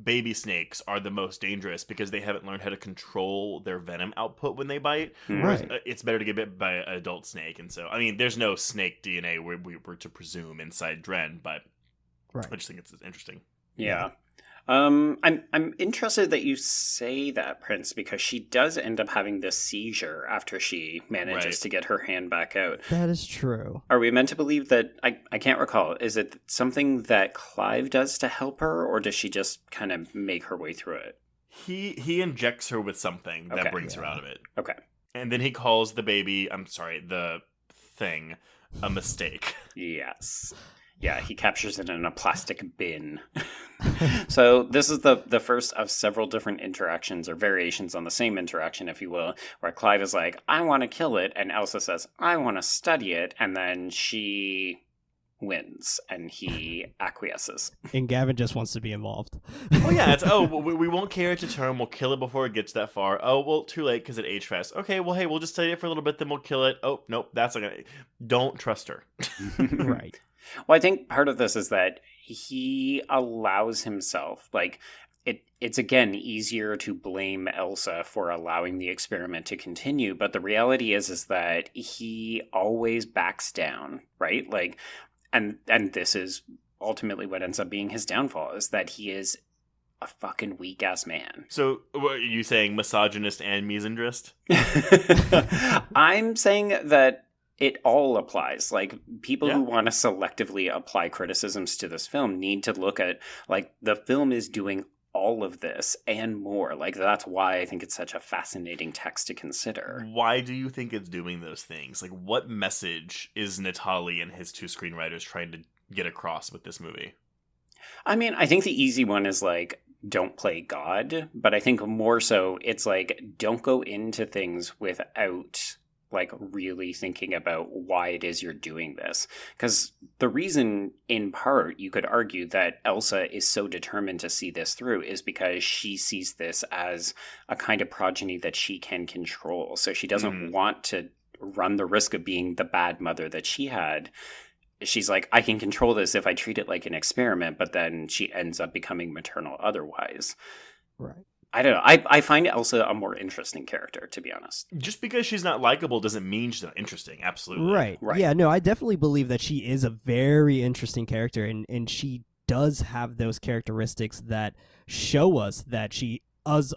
baby snakes are the most dangerous because they haven't learned how to control their venom output when they bite. Right. It's better to get bit by an adult snake. And so, I mean, there's no snake DNA where we were to presume inside Dren, but I just think it's interesting. Yeah. I'm interested that you say that, Prince, because she does end up having this seizure after she manages to get her hand back out. That is true. Are we meant to believe that, I can't recall, is it something that Clive does to help her, or does she just kind of make her way through it? He injects her with something that brings her out of it. Okay. And then he calls the thing, a mistake. Yes. Yeah, he captures it in a plastic bin. So this is the first of several different interactions or variations on the same interaction, if you will, where Clive is like, I want to kill it, and Elsa says, I want to study it, and then she wins, and he acquiesces. And Gavin just wants to be involved. Oh yeah, it's we won't carry it to term. We'll kill it before it gets that far. Oh well, too late because it aged fast. Okay, well hey, we'll just study it for a little bit, then we'll kill it. Oh nope, that's not gonna. Don't trust her. Right. Well, I think part of this is that he allows himself, like, it's again easier to blame Elsa for allowing the experiment to continue, but the reality is that he always backs down, right? Like, and this is ultimately what ends up being his downfall, is that he is a fucking weak-ass man. So, what are you saying, misogynist and misandrist? I'm saying that it all applies. Like, people who want to selectively apply criticisms to this film need to look at, like, the film is doing all of this and more. Like, that's why I think it's such a fascinating text to consider. Why do you think it's doing those things? Like, what message is Natali and his two screenwriters trying to get across with this movie? I mean, I think the easy one is, like, don't play God. But I think more so, it's like, don't go into things without, like, really thinking about why it is you're doing this. Because the reason, in part, you could argue that Elsa is so determined to see this through is because she sees this as a kind of progeny that she can control. So she doesn't want to run the risk of being the bad mother that she had. She's like, I can control this if I treat it like an experiment, but then she ends up becoming maternal otherwise. Right. I don't know. I find Elsa a more interesting character, to be honest. Just because she's not likable doesn't mean she's not interesting. Absolutely. Right. Yeah, no, I definitely believe that she is a very interesting character, and she does have those characteristics that show us that she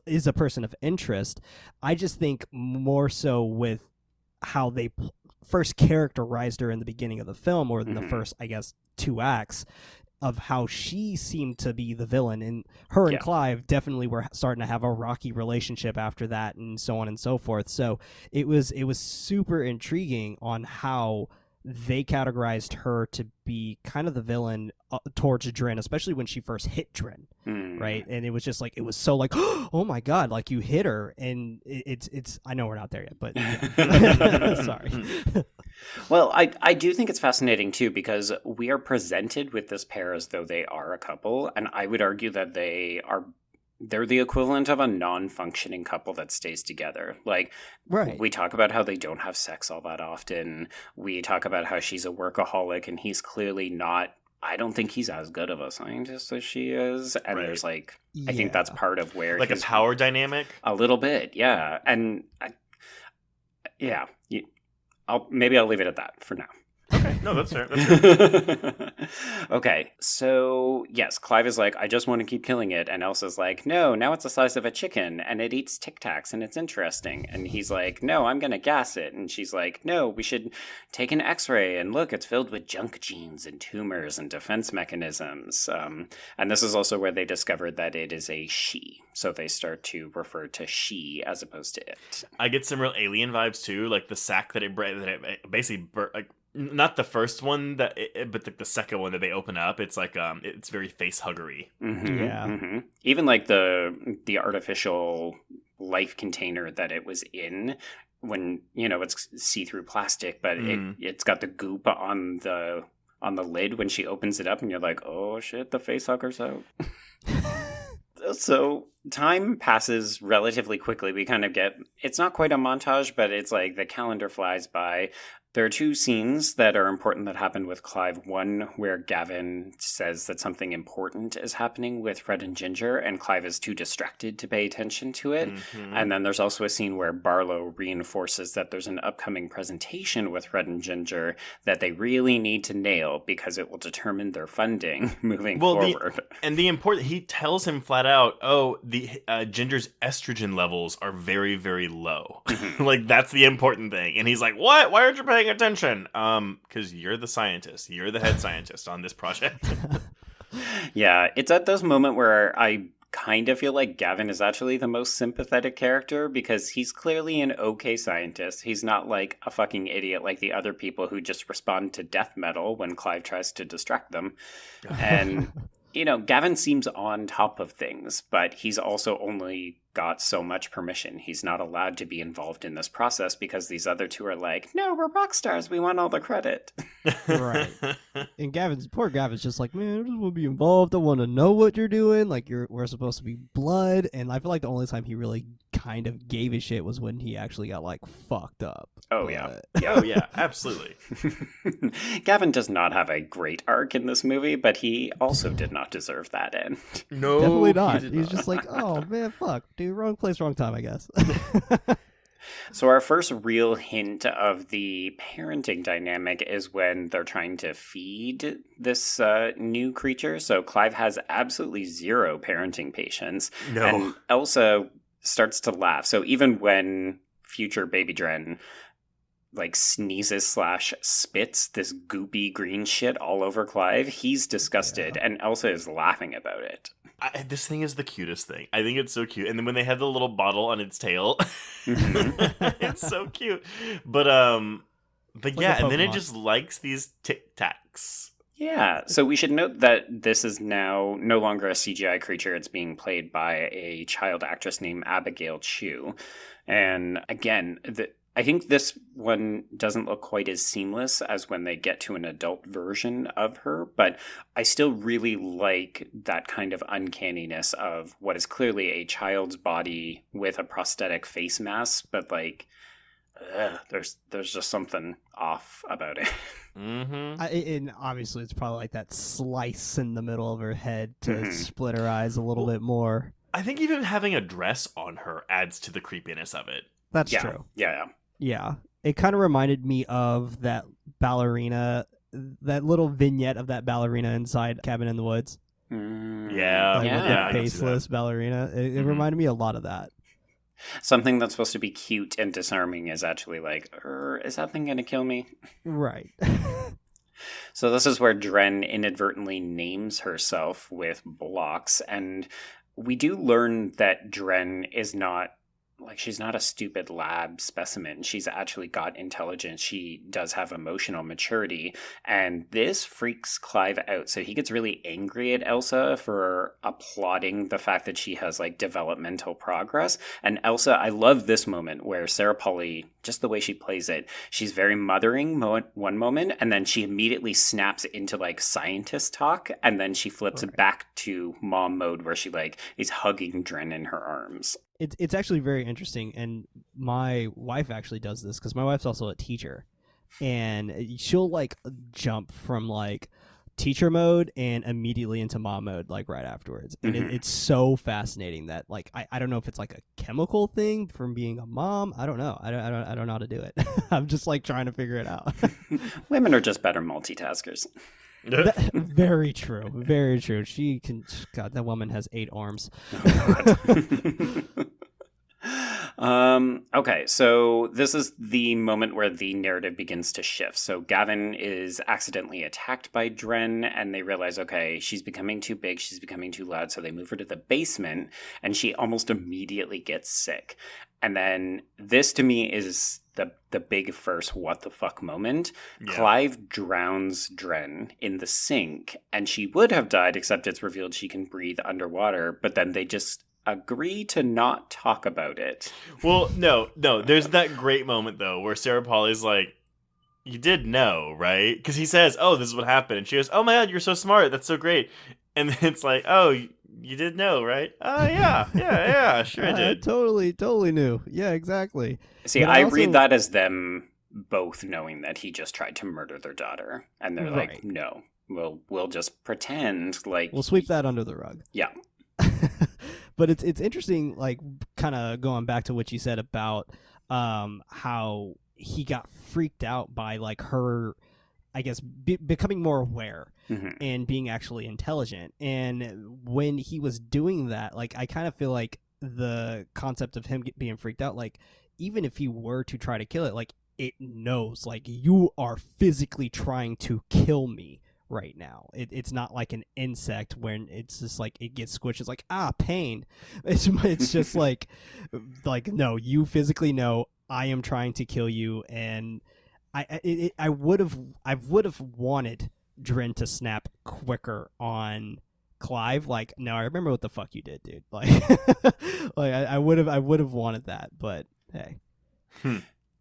is a person of interest. I just think more so with how they first characterized her in the beginning of the film, or in the first, I guess, 2 acts, of how she seemed to be the villain, and her and Clive definitely were starting to have a rocky relationship after that, and so on and so forth. So it was super intriguing on how they categorized her to be kind of the villain towards Dren, especially when she first hit Dren, right? And it was just like, it was so like, oh my god, like, you hit her, and it's I know we're not there yet, but yeah. Sorry. Well, I do think it's fascinating too, because we are presented with this pair as though they are a couple, and I would argue that they're the equivalent of a non-functioning couple that stays together. Like, we talk about how they don't have sex all that often. We talk about how she's a workaholic and he's clearly not. I don't think he's as good of a scientist as she is. And there's like, I think that's part of where like a power dynamic. A little bit, yeah. And maybe I'll leave it at that for now. Okay. No, that's fair. That's fair. Okay, so yes, Clive is like, I just want to keep killing it. And Elsa's like, no, now it's the size of a chicken and it eats Tic Tacs and it's interesting. And he's like, no, I'm going to gas it. And she's like, no, we should take an x-ray and look, it's filled with junk genes and tumors and defense mechanisms. And this is also where they discovered that it is a she. So they start to refer to she as opposed to it. I get some real alien vibes too, like the sack that it basically like not the first one but the second one that they open up. It's like it's very face huggery. Mm-hmm, Yeah. mm-hmm. Even like the artificial life container that it was in, when it's see-through plastic, but it's got the goop on the lid when she opens it up, and you're like, oh shit, the face hugger's out. So time passes relatively quickly. We kind of get, it's not quite a montage, but it's like the calendar flies by. There are two scenes that are important that happen with Clive. One where Gavin says that something important is happening with Red and Ginger, and Clive is too distracted to pay attention to it. Mm-hmm. And then there's also a scene where Barlow reinforces that there's an upcoming presentation with Red and Ginger that they really need to nail because it will determine their funding moving forward. He tells him flat out, oh, the Ginger's estrogen levels are very, very low. Like, that's the important thing. And he's like, what? Why aren't you paying attention? Because you're the scientist. You're the head scientist on this project. Yeah, it's at this moment where I kind of feel like Gavin is actually the most sympathetic character, because he's clearly an okay scientist. He's not like a fucking idiot like the other people who just respond to death metal when Clive tries to distract them. And Gavin seems on top of things, but he's also only got so much permission. He's not allowed to be involved in this process because these other two are like, no, we're rock stars. We want all the credit. Right. And poor Gavin's just like, man, I just want to be involved. I want to know what you're doing. Like, we're supposed to be blood. And I feel like the only time he really kind of gave a shit was when he actually got like fucked up. Yeah. Oh yeah, absolutely. Gavin does not have a great arc in this movie, but he also did not deserve that end. No, definitely not. He's just like, oh man, fuck, dude, wrong place, wrong time, I guess. So our first real hint of the parenting dynamic is when they're trying to feed this new creature. So Clive has absolutely zero parenting patience. No. And Elsa starts to laugh. So even when future baby Dren like sneezes / spits this goopy green shit all over Clive, he's disgusted, and Elsa is laughing about it. This thing is the cutest thing. I think it's so cute. And then when they have the little bottle on its tail, it's so cute. But yeah, and then it just likes these Tic Tacs. Yeah, so we should note that this is now no longer a CGI creature. It's being played by a child actress named Abigail Chu. And again, I think this one doesn't look quite as seamless as when they get to an adult version of her, but I still really like that kind of uncanniness of what is clearly a child's body with a prosthetic face mask, but like, there's just something off about it. Mm-hmm. And obviously it's probably like that slice in the middle of her head to split her eyes a little bit more. I think even having a dress on her adds to the creepiness of it. That's true. Yeah. It kind of reminded me of that ballerina, that little vignette of that ballerina inside Cabin in the Woods. Yeah. Like with the faceless ballerina. It reminded me a lot of that. Something that's supposed to be cute and disarming is actually like, is that thing going to kill me? Right. So this is where Dren inadvertently names herself with blocks, and we do learn that Dren is not, like, she's not a stupid lab specimen. She's actually got intelligence. She does have emotional maturity. And this freaks Clive out. So he gets really angry at Elsa for applauding the fact that she has, like, developmental progress. And Elsa, I love this moment where Sarah Polley, just the way she plays it, she's very mothering one moment, and then she immediately snaps into, like, scientist talk. And then she flips back to mom mode where she, like, is hugging Dren in her arms. It's actually very interesting, and my wife actually does this because my wife's also a teacher, and she'll like jump from like teacher mode and immediately into mom mode like right afterwards. And it's so fascinating that like I don't know if it's like a chemical thing from being a mom. I don't know. I don't know how to do it. I'm just like trying to figure it out. Women are just better multitaskers. Very true. Very true. She can. God, that woman has 8 arms. Okay, so this is the moment where the narrative begins to shift. So Gavin is accidentally attacked by Dren, and they realize, okay, she's becoming too big, she's becoming too loud, so they move her to the basement, and she almost immediately gets sick. And then this, to me, is the big first what the fuck moment. Yeah. Clive drowns Dren in the sink, and she would have died, except it's revealed she can breathe underwater, but then they just agree to not talk about it. Well, no, there's that great moment, though, where Sarah Polley's like, you did know, right? Because he says, oh, this is what happened. And she goes, oh my God, you're so smart. That's so great. And then it's like, oh, you did know, right? Oh, yeah, sure I did. Totally knew. Yeah, exactly. See, I read that as them both knowing that he just tried to murder their daughter. And they're like, no, we'll just pretend like... We'll sweep that under the rug. Yeah. But it's interesting, like, kind of going back to what you said about how he got freaked out by, like, her, I guess, becoming more aware and being actually intelligent. And when he was doing that, like, I kind of feel like the concept of him being freaked out, like, even if he were to try to kill it, like, it knows, like, you are physically trying to kill me right now. It's not like an insect when it's just like it gets squished. It's like pain. It's just like no, you physically know I am trying to kill you, and I would have wanted Dren to snap quicker on Clive. Like, no, I remember what the fuck you did, dude. Like, like I would have wanted that, but hey.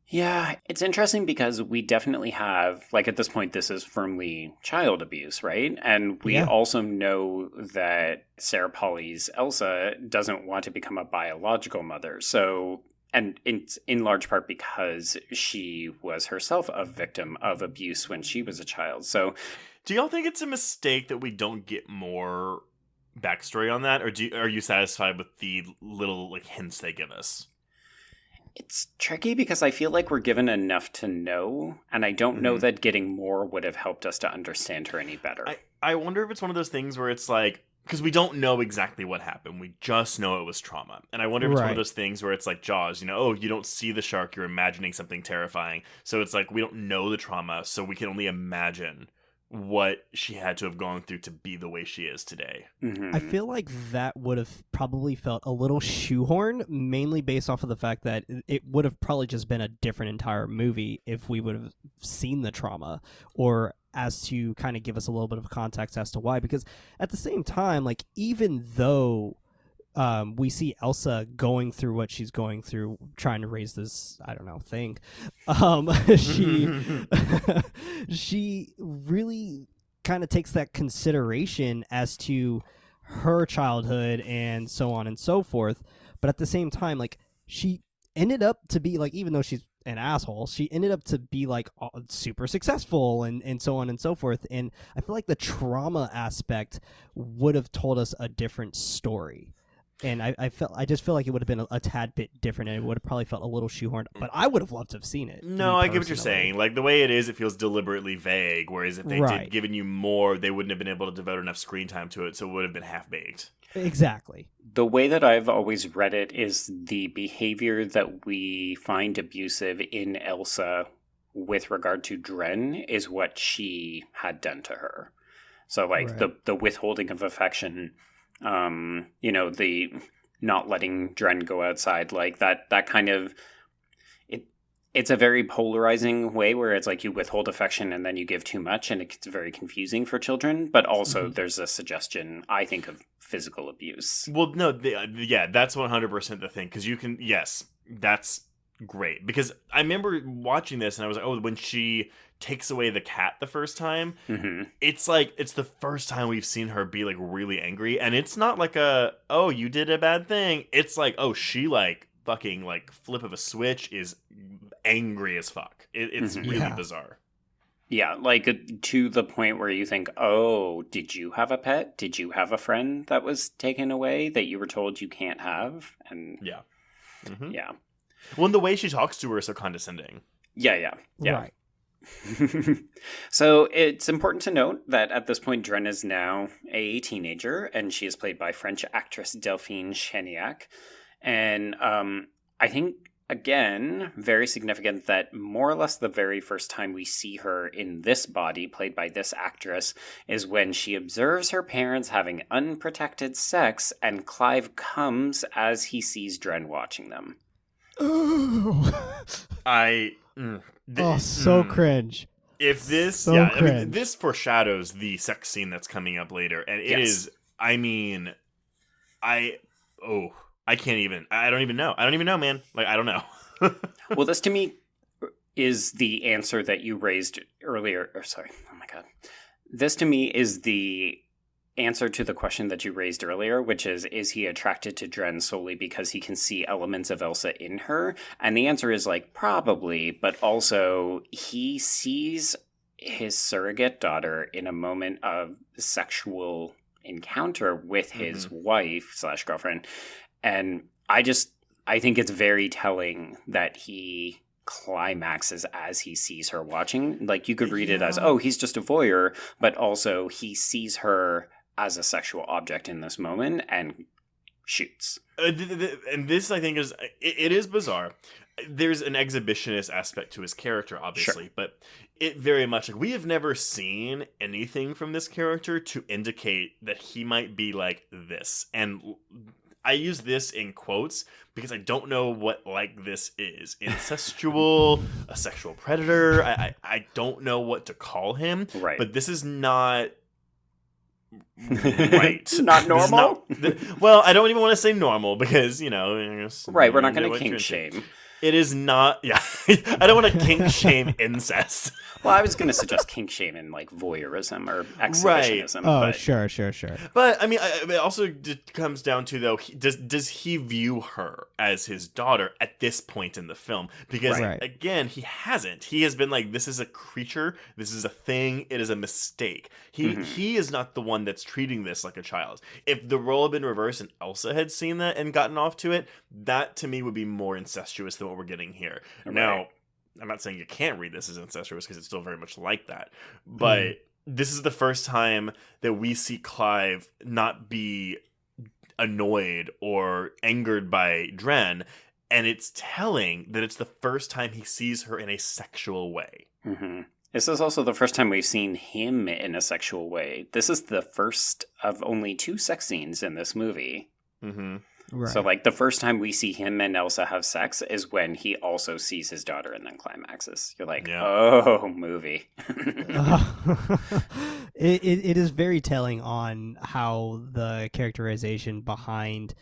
Yeah, it's interesting because we definitely have, like, at this point, this is firmly child abuse, right? And we also know that Sarah Polley's Elsa doesn't want to become a biological mother. So, and it's in large part because she was herself a victim of abuse when she was a child. So, do y'all think it's a mistake that we don't get more backstory on that? Or are you satisfied with the little, like, hints they give us? It's tricky because I feel like we're given enough to know, and I don't know that getting more would have helped us to understand her any better. I wonder if it's one of those things where it's like, because we don't know exactly what happened. We just know it was trauma. And I wonder if it's one of those things where it's like Jaws, you don't see the shark, you're imagining something terrifying. So it's like we don't know the trauma, so we can only imagine what she had to have gone through to be the way she is today. I feel like that would have probably felt a little shoehorned, mainly based off of the fact that it would have probably just been a different entire movie if we would have seen the trauma, or as to kind of give us a little bit of context as to why. Because at the same time, like, even though we see Elsa going through what she's going through, trying to raise this, I don't know, thing. She really kind of takes that consideration as to her childhood and so on and so forth. But at the same time, like, she ended up to be, like, even though she's an asshole, she ended up to be, like, super successful and so on and so forth. And I feel like the trauma aspect would have told us a different story. And I just feel like it would have been a tad bit different, and it would have probably felt a little shoehorned. But I would have loved to have seen it. No, I get what you're saying. Like, the way it is, it feels deliberately vague. Whereas if they did given you more, they wouldn't have been able to devote enough screen time to it, so it would have been half baked. Exactly. The way that I've always read it is the behavior that we find abusive in Elsa with regard to Dren is what she had done to her. So, like, the withholding of affection, the not letting Dren go outside, like that kind of, it's a very polarizing way where it's like you withhold affection and then you give too much, and it gets very confusing for children. But also there's a suggestion, I think, of physical abuse. Well, no, that's 100% the thing. Because you can, yes, that's great. Because I remember watching this and I was like, when she takes away the cat the first time, it's like, it's the first time we've seen her be, like, really angry. And it's not like you did a bad thing. It's like, she, like, fucking, like, flip of a switch is angry as fuck. It's really bizarre. Yeah, like to the point where you think, oh, did you have a pet? Did you have a friend that was taken away that you were told you can't have? And Yeah. Mm-hmm. yeah. Well, and the way she talks to her is so condescending. Yeah. Right. So it's important to note that at this point, Dren is now a teenager, and she is played by French actress Delphine Cheniac. And I think, again, very significant that more or less the very first time we see her in this body, played by this actress, is when she observes her parents having unprotected sex, and Clive comes as he sees Dren watching them. Ooh. So cringe. If this, So I cringe. mean, this foreshadows the sex scene that's coming up later, and it is. I mean, I can't even. I don't even know. I don't even know, man. Like, I don't know. Well, this to me is the answer that you raised earlier. Or sorry, oh my god, this to me is the answer to the question that you raised earlier, which is he attracted to Dren solely because he can see elements of Elsa in her? And the answer is like, probably, but also he sees his surrogate daughter in a moment of sexual encounter with his wife/girlfriend. And I think it's very telling that he climaxes as he sees her watching. Like, you could read it as, oh, he's just a voyeur, but also he sees her as a sexual object in this moment and shoots. And this, I think, is it is bizarre. There's an exhibitionist aspect to his character, obviously, Sure. but it very much, like, we have never seen anything from this character to indicate that he might be like this. And I use this in quotes because I don't know what like this is. Incestual, a sexual predator. I don't know what to call him. Right. But this is not right. Not normal? Well, I don't even want to say normal because, you know. Right, we're not going to kink shame. It is not, yeah. I don't want to kink shame incest. Well, I was going to suggest kink shame and like voyeurism or exhibitionism. Oh, but... sure. But I mean, it also comes down to, though, does he view her as his daughter at this point in the film? Because again, he hasn't. He has been like, this is a creature, this is a thing, it is a mistake. He is not the one that's treating this like a child. If the role had been reversed and Elsa had seen that and gotten off to it, that to me would be more incestuous than what we're getting here. Right. Now, I'm not saying you can't read this as incestuous because it's still very much like that. But this is the first time that we see Clive not be annoyed or angered by Dren. And it's telling that it's the first time he sees her in a sexual way. Mm-hmm. This is also the first time we've seen him in a sexual way. This is the first of only 2 sex scenes in this movie. Mm-hmm. Right. So, like, the first time we see him and Elsa have sex is when he also sees his daughter and then climaxes. You're like, oh, movie. It is very telling on how the characterization behind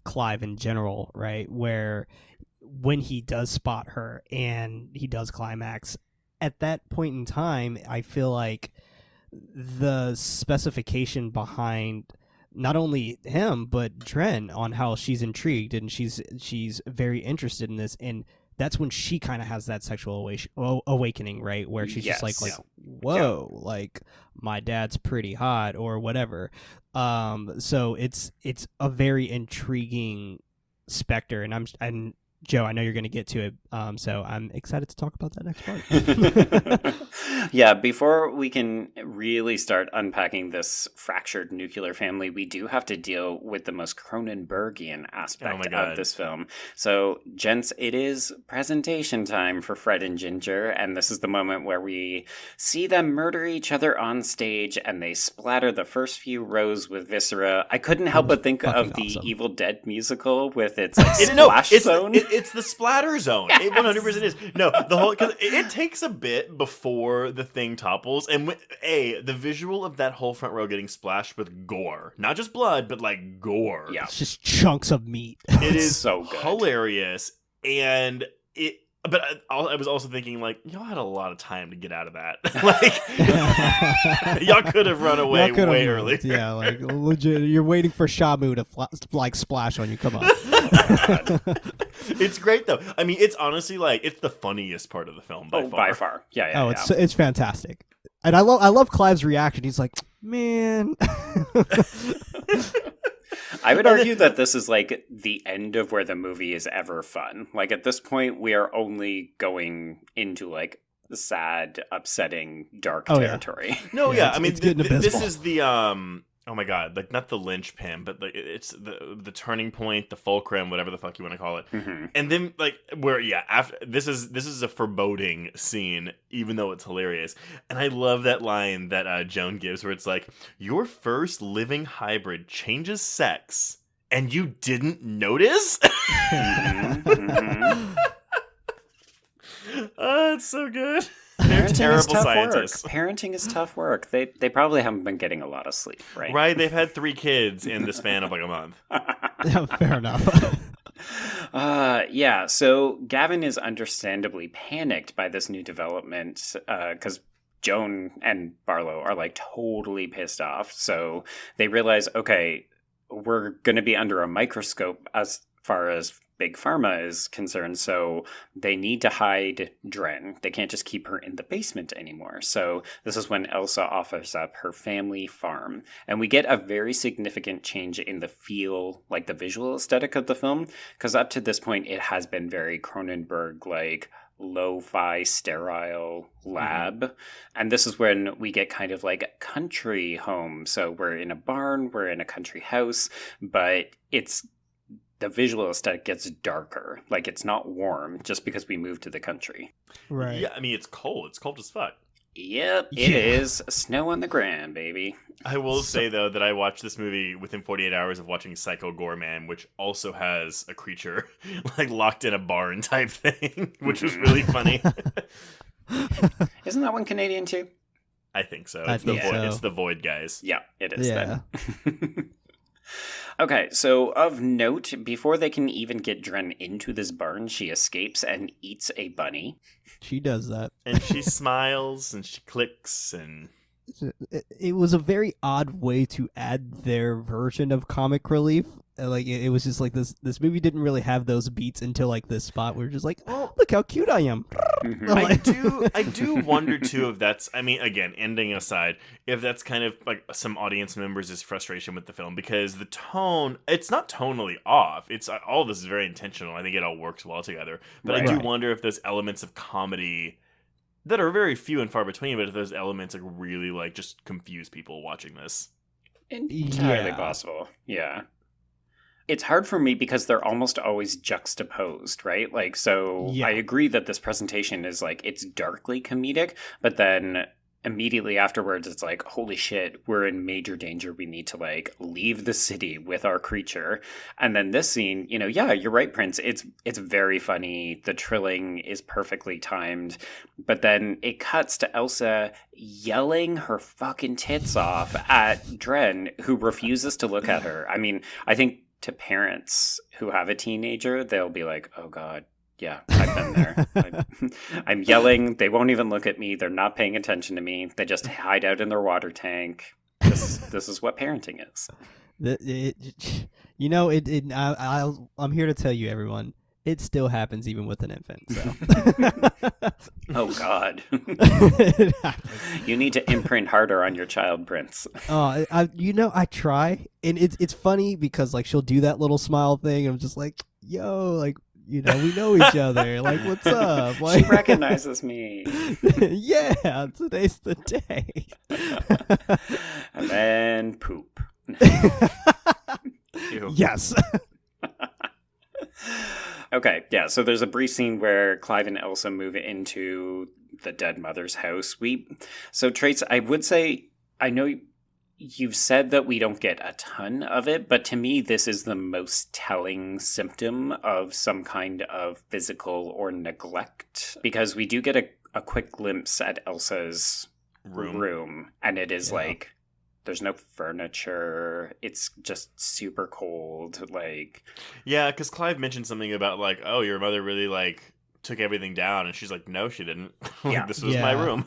Clive in general, right? Where when he does spot her and he does climax, at that point in time, I feel like the specification behind not only him but Dren on how she's intrigued and she's very interested in this, and that's when she kind of has that sexual awakening, right? Where she's just like, whoa, like my dad's pretty hot or whatever. So it's a very intriguing specter, and Joe, I know you're going to get to it, so I'm excited to talk about that next part. Yeah, before we can really start unpacking this fractured nuclear family, we do have to deal with the most Cronenbergian aspect of this film. So, gents, it is presentation time for Fred and Ginger, and this is the moment where we see them murder each other on stage, and they splatter the first few rows with viscera. I couldn't help but think of the Evil Dead musical with its like, splash zone. It's the splatter zone. Yes. It 100% is. No, the whole, because it takes a bit before the thing topples, and the visual of that whole front row getting splashed with gore, not just blood, but like gore. Yeah, it's just chunks of meat. It is so good. Hilarious, and it. But I was also thinking, like, y'all had a lot of time to get out of that. Like, y'all could have run away way earlier. Yeah, like legit. You're waiting for Shamu to like splash on you. Come on. It's great though. I mean, it's honestly like it's the funniest part of the film by far. By far. Yeah. Oh, it's fantastic. And I love Clive's reaction. He's like, man. I would argue that this is like the end of where the movie is ever fun. Like at this point, we are only going into like sad, upsetting, dark territory. No, yeah. I mean, it's getting abysmal. this is the oh my god, like not the linchpin, but like it's the turning point, the fulcrum, whatever the fuck you want to call it. Mm-hmm. And then like where after this is a foreboding scene, even though it's hilarious. And I love that line that Joan gives, where it's like, "Your first living hybrid changes sex, and you didn't notice." Mm-hmm. Oh, it's so good. They're terrible scientists. Parenting is tough work. They probably haven't been getting a lot of sleep, right? Right, they've had 3 kids in the span of like a month. Fair enough. Yeah, so Gavin is understandably panicked by this new development because Joan and Barlow are like totally pissed off. So they realize, okay, we're going to be under a microscope as far as Big Pharma is concerned, so they need to hide Dren. They can't just keep her in the basement anymore. So this is when Elsa offers up her family farm. And we get a very significant change in the feel, like the visual aesthetic of the film, because up to this point it has been very Cronenberg, like lo-fi, sterile lab. And this is when we get kind of like country home. So we're in a barn, we're in a country house, but the visual aesthetic gets darker. Like, it's not warm just because we moved to the country. Right. Yeah, I mean, it's cold. It's cold as fuck. Yep, it is. Snow on the ground, baby. I will say, though, that I watched this movie within 48 hours of watching Psycho Goreman, which also has a creature, like, locked in a barn type thing, which was really funny. Isn't that one Canadian, too? I think so. I think so. It's the Void guys. Yeah, it is Yeah. then. Okay, so of note, before they can even get Dren into this barn, she escapes and eats a bunny. She does that. And she smiles and she clicks and... It was a very odd way to add their version of comic relief. Like it was just like this movie didn't really have those beats until like this spot where we're just like, oh, look how cute I am. I do wonder too if that's, I mean, again, ending aside, if that's kind of like some audience members' frustration with the film, because the tone, it's not tonally off. It's all of this is very intentional. I think it all works well together. But I do wonder if those elements of comedy that are very few and far between, but if those elements like really like just confuse people watching this. Entirely possible. Yeah. It's hard for me because they're almost always juxtaposed, right? Like, so I agree that this presentation is like, it's darkly comedic, but then immediately afterwards, it's like, holy shit, we're in major danger. We need to like leave the city with our creature. And then this scene, you know, yeah, you're right, Prince. It's very funny. The trilling is perfectly timed, but then it cuts to Elsa yelling her fucking tits off at Dren, who refuses to look at her. I mean, I think to parents who have a teenager, they'll be like, oh God, yeah, I've been there. I'm yelling. They won't even look at me. They're not paying attention to me. They just hide out in their water tank. This is what parenting is. I'm here to tell you, everyone, it still happens even with an infant. So. Oh God. It happens. You need to imprint harder on your child, Prince. I try, and it's funny because like she'll do that little smile thing. And I'm just like, yo, like, you know, we know each other. Like, what's up? Like, she recognizes me. Yeah, today's the day. And then poop. Yes. Okay, yeah, so there's a brief scene where Clive and Elsa move into the dead mother's house. So Trace, I would say, I know you've said that we don't get a ton of it, but to me, this is the most telling symptom of some kind of physical or neglect, because we do get a quick glimpse at Elsa's room and it is like, there's no furniture. It's just super cold. Like, yeah, because Clive mentioned something about like, oh, your mother really like took everything down, and she's like, no, she didn't. Like, Yeah. this was my room.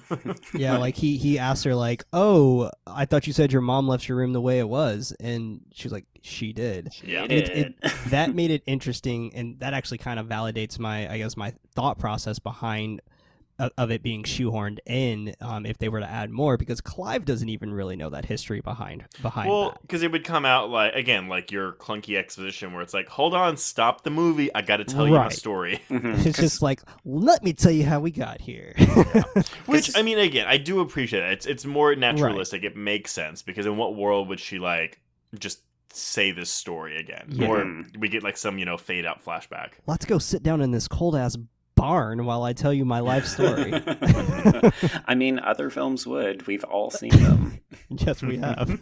Yeah, like he asked her like, "Oh, I thought you said your mom left your room the way it was," and she was like, "She did." Yeah. And that made it interesting, and that actually kind of validates my thought process behind of it being shoehorned in. If they were to add more, because Clive doesn't even really know that history behind Well, that. because it would come out like, again, like your clunky exposition where it's like, hold on, stop the movie, I got to tell you my Right. story. It's just like, let me tell you how we got here. Which, I mean, again, I do appreciate it. It's more naturalistic. It makes sense, because in what world would she like just say this story again? Yeah. Or we get like some, fade out flashback. Let's go sit down in this cold ass barn while I tell you my life story. I mean, other films would. We've all seen them. Yes, we have.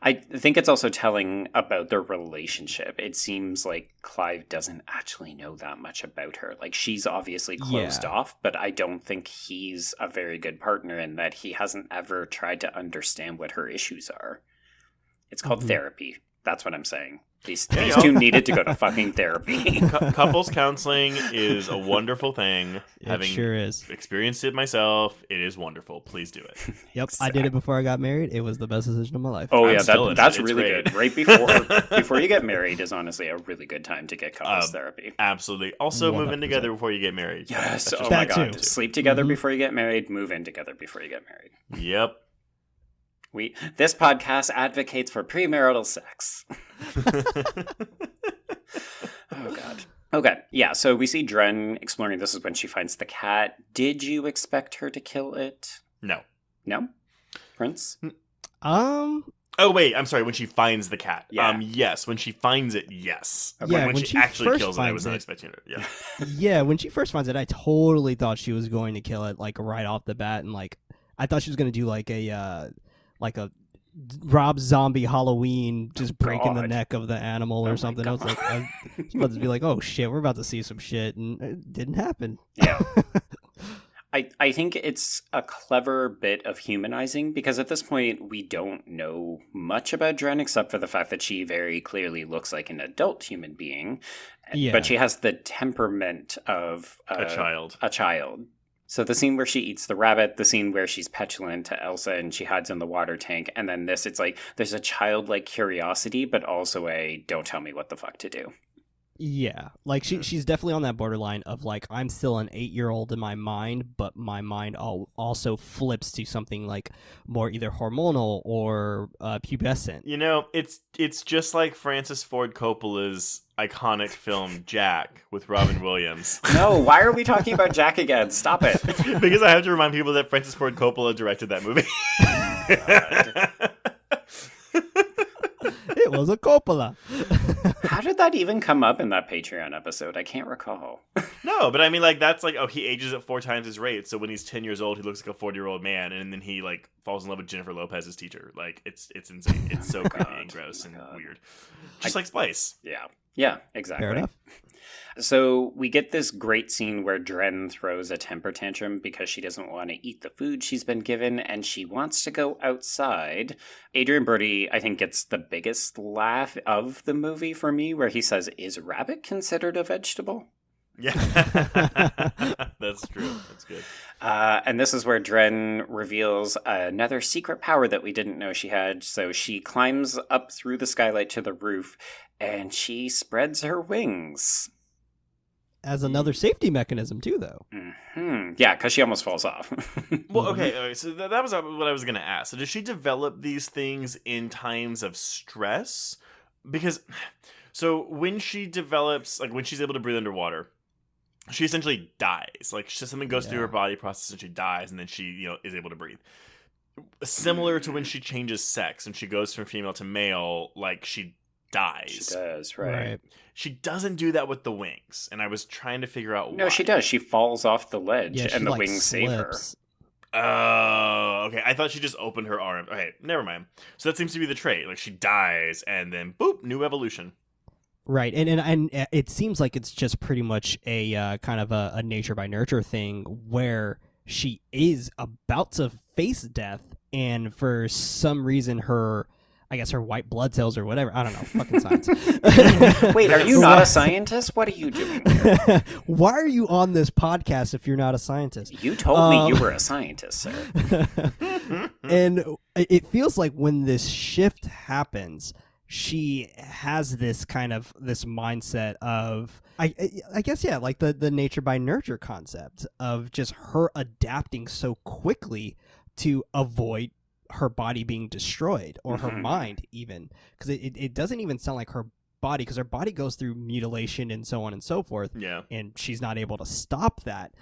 I think it's also telling about their relationship. It seems like Clive doesn't actually know that much about her. Like, she's obviously closed off, but I don't think he's a very good partner in that he hasn't ever tried to understand what her issues are. It's called therapy. That's what I'm saying. These two needed to go to fucking therapy. Couples counseling is a wonderful thing. It sure is. Experienced it myself, it is wonderful. Please do it. Yep, I did it before I got married. It was the best decision of my life. Oh, yeah, still that's it's really great. good. Right before you get married is honestly a really good time to get couples therapy. Absolutely. Also, move in 100%. together before you get married. Yes. That's Oh just my That god. too. Sleep together before you get married. Move in together before you get married. Yep. This podcast advocates for premarital sex. Oh god. Okay, yeah, so we see Dren exploring. This is when she finds the cat. Did you expect her to kill it? No. No? Prince? Um, Oh, wait, I'm sorry. When she finds the cat. Yeah. Yes. When she finds it, yes. Yeah, When when she she actually first kills it, I finds was not it- expecting it. Yeah. yeah, when she first finds it, I totally thought she was going to kill it, like, right off the bat, and, like, I thought she was going to do, like a Rob Zombie Halloween, just breaking the God. neck of the animal Oh or my something. I was like, I was about to be like, oh shit, we're about to see some shit, and it didn't happen. Yeah. I think it's a clever bit of humanizing, because at this point we don't know much about Dren except for the fact that she very clearly looks like an adult human being. Yeah. But she has the temperament of A child. A child. So the scene where she eats the rabbit, the scene where she's petulant to Elsa and she hides in the water tank, and then this, it's like there's a childlike curiosity, but also a don't tell me what the fuck to do. Yeah, like she's definitely on that borderline of like, I'm still an 8-year-old in my mind, but my mind also flips to something like more either hormonal or pubescent. It's just like Francis Ford Coppola's iconic film Jack with Robin Williams. No, why are we talking about Jack again? Stop it. Because I have to remind people that Francis Ford Coppola directed that movie. It was a Coppola. How did that even come up in that Patreon episode? I can't recall. No, but I mean, like, that's like, oh, he ages at 4 times his rate, so when he's 10 years old, he looks like a 40-year-old man, and then he, like, falls in love with Jennifer Lopez's teacher. Like, it's insane. It's so creepy and gross and weird. Just like Splice. Yeah, exactly. Fair enough. So we get this great scene where Dren throws a temper tantrum because she doesn't want to eat the food she's been given and she wants to go outside. Adrian Brody, I think, gets the biggest laugh of the movie for me, where he says, "Is rabbit considered a vegetable?" Yeah. That's true. That's good. And this is where Dren reveals another secret power that we didn't know she had. So she climbs up through the skylight to the roof and she spreads her wings. As another safety mechanism too, though. Mm-hmm. Yeah, because she almost falls off. Well, okay, so that was what I was going to ask. So does she develop these things in times of stress? Because, so when she develops, like when she's able to breathe underwater, she essentially dies. Like something goes through her body process and she dies, and then she, is able to breathe. Similar to when she changes sex and she goes from female to male, like she dies. She does, right. She doesn't do that with the wings, and I was trying to figure out why. No, she does. She falls off the ledge, Yeah, and she, the like, wings save her. slips. Oh, okay. I thought she just opened her arm. Okay, never mind. So that seems to be the trait. Like she dies, and then boop, new evolution. Right, and it seems like it's just pretty much a kind of a nature by nurture thing where she is about to face death, and for some reason her I guess her white blood cells or whatever. I don't know. Fucking science. Wait, are you not a scientist? What are you doing here? Why are you on this podcast if you're not a scientist? You told me you were a scientist, sir. And it feels like when this shift happens, she has this kind of this mindset of, I guess, yeah, like the nature by nurture concept of just her adapting so quickly to avoid her body being destroyed, or her mind even, because it doesn't even sound like her body, because her body goes through mutilation and so on and so forth, and she's not able to stop that,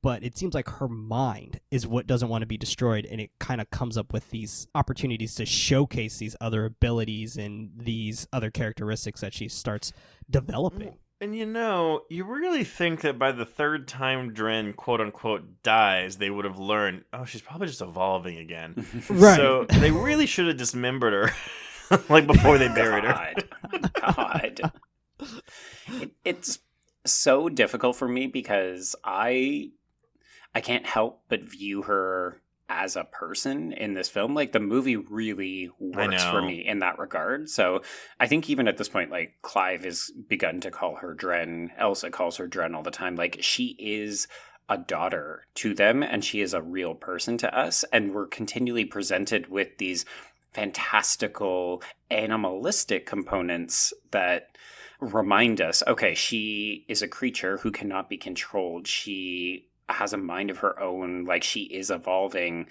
but it seems like her mind is what doesn't want to be destroyed, and it kind of comes up with these opportunities to showcase these other abilities and these other characteristics that she starts developing. And you really think that by the third time Dren, quote unquote, dies, they would have learned, oh, she's probably just evolving again. Right. So they really should have dismembered her, like before they buried her. God. It's so difficult for me because I can't help but view her as a person in this film. Like, the movie really works for me in that regard. So I think even at this point, like, Clive has begun to call her Dren. Elsa calls her Dren all the time. Like, she is a daughter to them, and she is a real person to us. And we're continually presented with these fantastical, animalistic components that remind us, okay, she is a creature who cannot be controlled. She has a mind of her own, like, she is evolving,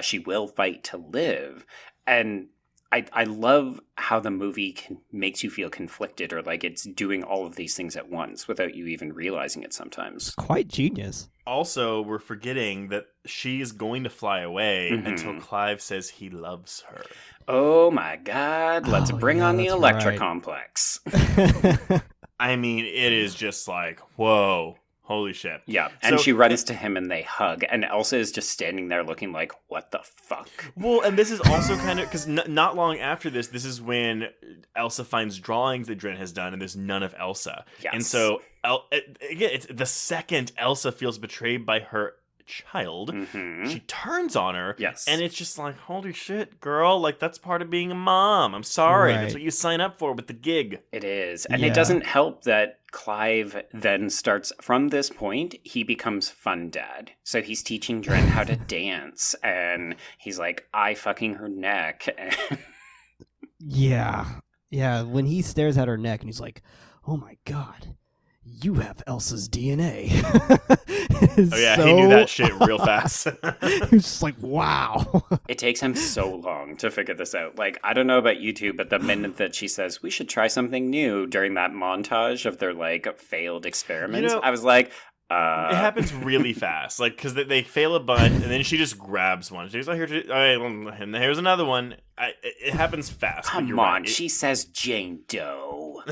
she will fight to live. And I love how the movie makes you feel conflicted, or like it's doing all of these things at once without you even realizing it sometimes. Quite genius. Also, we're forgetting that she's going to fly away until Clive says he loves her. Oh my God, let's bring on the Electra right. complex. I mean, it is just like, whoa. Holy shit. Yeah, and she runs to him and they hug, and Elsa is just standing there looking like, what the fuck? Well, and this is also kind of, because not long after this is when Elsa finds drawings that Dren has done, and there's none of Elsa. Yes. And so, again, it's the second Elsa feels betrayed by her child, she turns on her, and it's just like, holy shit, girl, like, that's part of being a mom. I'm sorry, that's what you sign up for with the gig. It is, and it doesn't help that Clive then starts, from this point, he becomes fun dad. So he's teaching Dren how to dance, and he's like, eye fucking her neck. Yeah, when he stares at her neck and he's like, oh my God, you have Elsa's DNA. Oh yeah, he knew that shit real fast. He was just like, wow. It takes him so long to figure this out. Like, I don't know about you two, but the minute that she says, we should try something new during that montage of their, like, failed experiments, I was like, It happens really fast, like, because they fail a bunch, and then she just grabs one. She's like, all right, well, and here's another one. It happens fast. Come on, she says Jane Doe.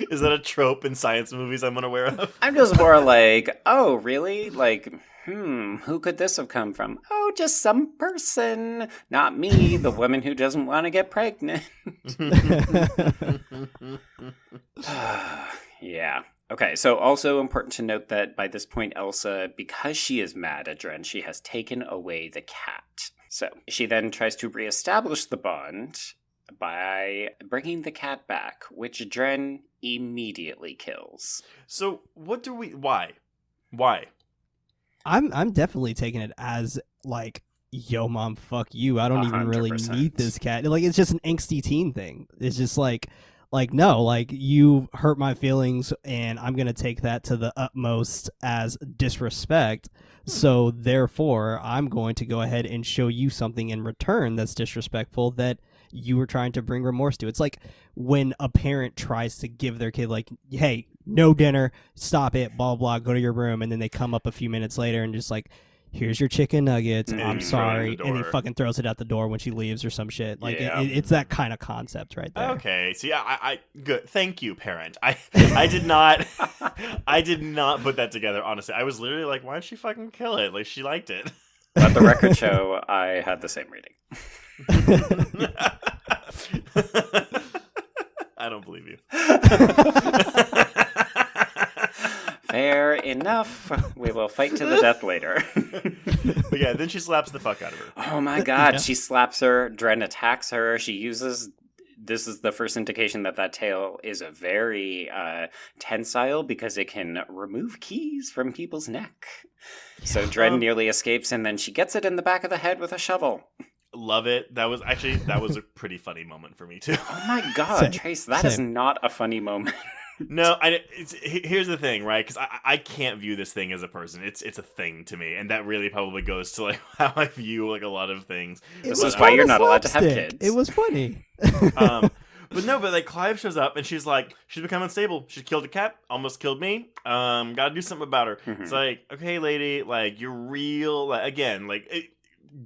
Is that a trope in science movies I'm unaware of? I'm just more like, oh, really? Like, who could this have come from? Oh, just some person. Not me, the woman who doesn't want to get pregnant. Yeah. Okay, so also important to note that by this point, Elsa, because she is mad at Dren, she has taken away the cat. So she then tries to reestablish the bond by bringing the cat back, which Dren immediately kills. So why? I'm definitely taking it as, like, yo, mom, fuck you. I don't even really 100%. need this cat. Like, it's just an angsty teen thing. It's just like, no, like, you hurt my feelings, and I'm going to take that to the utmost as disrespect. So, therefore, I'm going to go ahead and show you something in return that's disrespectful that you were trying to bring remorse to. It's like when a parent tries to give their kid, like, hey, no dinner, stop it, blah, blah, go to your room. And then they come up a few minutes later and just like, here's your chicken nuggets, I'm sorry, and he fucking throws it out the door when she leaves or some shit. Like, it's that kind of concept right there. Okay, so yeah, I good. Thank you, parent. I did not put that together, honestly. I was literally like, why'd she fucking kill it? Like, she liked it. Let the record show I had the same reading. I don't believe you. Fair enough. We will fight to the death later. But yeah, then she slaps the fuck out of her. Oh my god, Yeah. she slaps her. Dren attacks her. She uses... This is the first indication that tail is a very tensile because it can remove keys from people's neck. So Dren nearly escapes, and then she gets it in the back of the head with a shovel. Love it. That was a pretty funny moment for me too. Oh my god, Same. Trace, that is Same. not a funny moment. No, here's the thing, right? Because I can't view this thing as a person. It's a thing to me, and that really probably goes to like how I view like a lot of things. This is why you're not allowed to have slapstick. kids. It was funny. But like Clive shows up and she's like, she's become unstable. She killed a cat, almost killed me. Gotta do something about her. It's like, okay, lady, like you're real. Like, again, like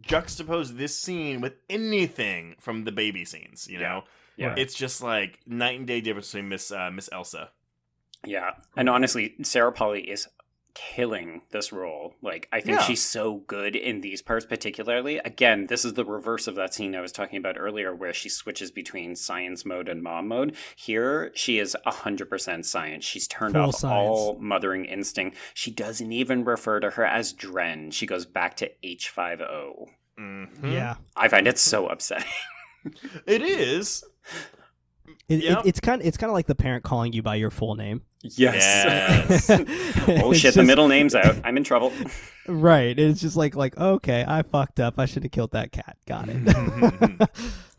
juxtapose this scene with anything from the baby scenes. You know, Yeah. it's just like night and day difference between Miss Elsa. Yeah. And honestly, Sarah Polley is killing this role. Like, I think Yeah. she's so good in these parts particularly. Again, this is the reverse of that scene I was talking about earlier where she switches between science mode and mom mode. Here, she is 100% science. She's turned Full off science. all mothering instinct. She doesn't even refer to her as Dren. She goes back to H50. Mm-hmm. Yeah. I find it so upsetting. It is. Yep. It's kind of like the parent calling you by your full name. Yes. Oh It's shit, the just- middle name's out. I'm in trouble. Right. It's just like okay, I fucked up. I should have killed that cat. Got it.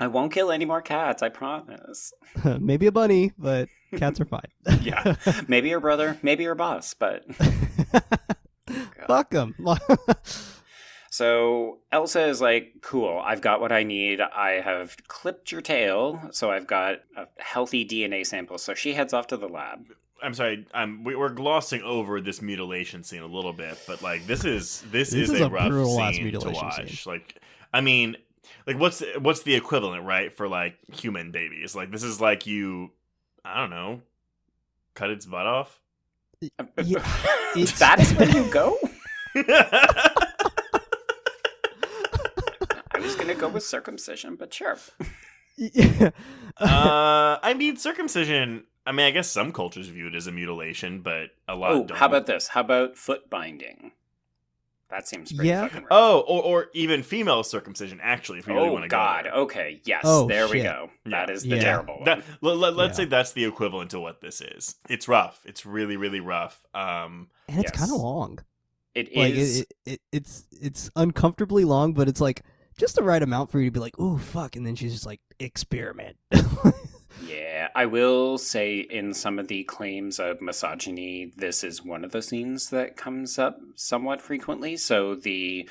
I won't kill any more cats, I promise. Maybe a bunny, but cats are fine. Yeah. Maybe your brother, maybe your boss, but... Fuck them. So Elsa is like, cool, I've got what I need. I have clipped your tail, so I've got a healthy DNA sample. So she heads off to the lab. I'm sorry. We're glossing over this mutilation scene a little bit, but like this is a rough brutal-ass scene to mutilation watch. scene. Like, I mean, like what's the equivalent, right, for like human babies? Like this is like you, I don't know, cut its butt off. Yeah, it's- That is where you go? I was going to go with circumcision, but sure. Yeah. I mean, circumcision. I mean, I guess some cultures view it as a mutilation, but a lot Oh, don't. how about this? How about foot binding? That seems pretty Yeah. fucking rough. Oh, or even female circumcision. Actually, if you really want to God. go there. Okay, yes, Oh, there we shit. go. That Yeah. is the Yeah. terrible one. That, let's Yeah. say that's the equivalent to what this is. It's rough. It's really, really rough. And it's Yes. kind of long. It Like is. it's uncomfortably long, but it's like just the right amount for you to be like, "Ooh, fuck," and then she's just like, "Experiment." Yeah, I will say in some of the claims of misogyny, this is one of the scenes that comes up somewhat frequently. So the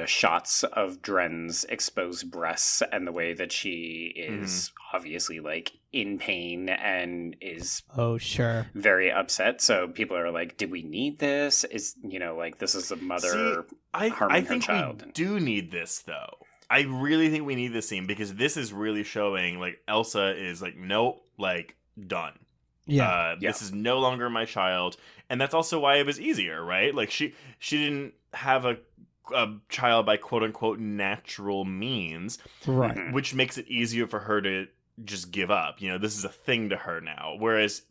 shots of Dren's exposed breasts and the way that she is obviously like in pain and is Oh, sure. very upset. So people are like, "Did we need this? Is like this is a mother I harming her think child?" we do need this though. I really think we need this scene because this is really showing like Elsa is like, nope, like done. Yeah. This is no longer my child, and that's also why it was easier, right? Like she didn't have a child by quote unquote natural means, Right. Mhm. which makes it easier for her to just give up. This is a thing to her now. Whereas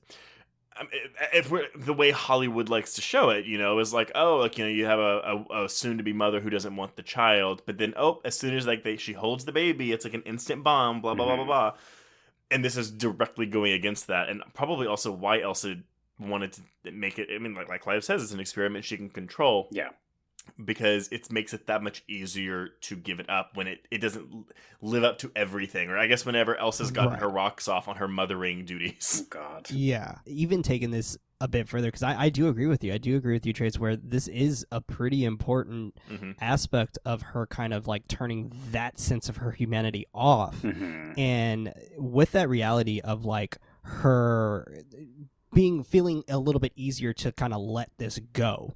if we're the way Hollywood likes to show it, is like, oh, like, you have a soon-to-be mother who doesn't want the child, but then, as soon as like she holds the baby, it's like an instant bomb, blah, blah, blah, blah, blah. And this is directly going against that. And probably also why Elsa wanted to make it, I mean, like Clive says, it's an experiment she can control. Yeah. Because it makes it that much easier to give it up when it doesn't live up to everything. Or I guess whenever Elsa's gotten Right. her rocks off on her mothering duties. Oh, God. Yeah. Even taking this a bit further, because I do agree with you. I do agree with you, Trace, where this is a pretty important Mhm. aspect of her kind of like turning that sense of her humanity off. Mhm. And with that reality of like her feeling a little bit easier to kind of let this go.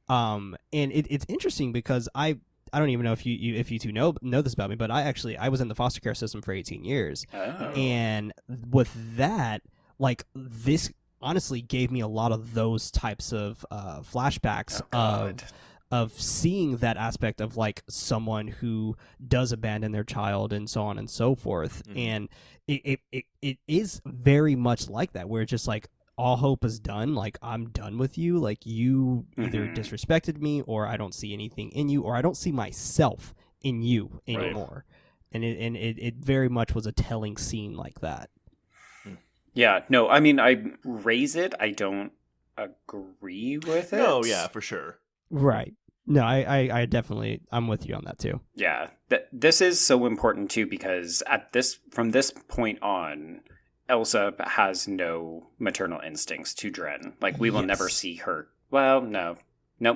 And it's interesting because I don't even know if you two know this about me, but I was in the foster care system for 18 years. Oh. And with that, like, this honestly gave me a lot of those types of flashbacks Oh, God. of seeing that aspect of like someone who does abandon their child and so on and so forth. Mhm. And it is very much like that, where it's just like, all hope is done. Like, I'm done with you. Like, you either Mhm. disrespected me, or I don't see anything in you, or I don't see myself in you anymore. And it very much was a telling scene like that. Yeah, no, I mean, I raise it. I don't agree with it. No, yeah, for sure. Right. No, I definitely, I'm with you on that too. Yeah, this is so important too because from this point on, Elsa has no maternal instincts to Dren. Like, we will Yes. never see her. Well, nope,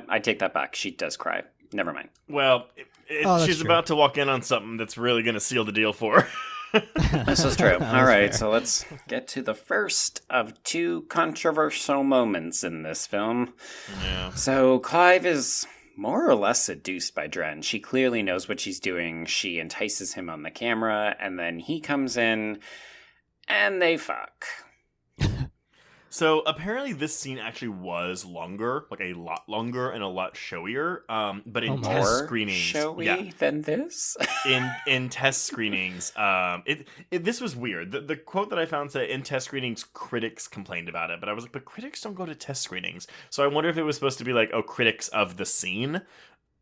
I take that back. She does cry. Never mind. Well, Oh, that's she's true. about to walk in on something that's really going to seal the deal for her. This is true. That's All right, fair. so let's get to the first of two controversial moments in this film. Yeah. So Clive is more or less seduced by Dren. She clearly knows what she's doing. She entices him on the camera, and then he comes in, and they fuck. So apparently this scene actually was longer, like a lot longer and a lot showier. But in test More screenings, showy than this? in test screenings, this was weird. The quote that I found said, "In test screenings, critics complained about it," but I was like, "But critics don't go to test screenings." So I wonder if it was supposed to be like, "Oh, critics of the scene."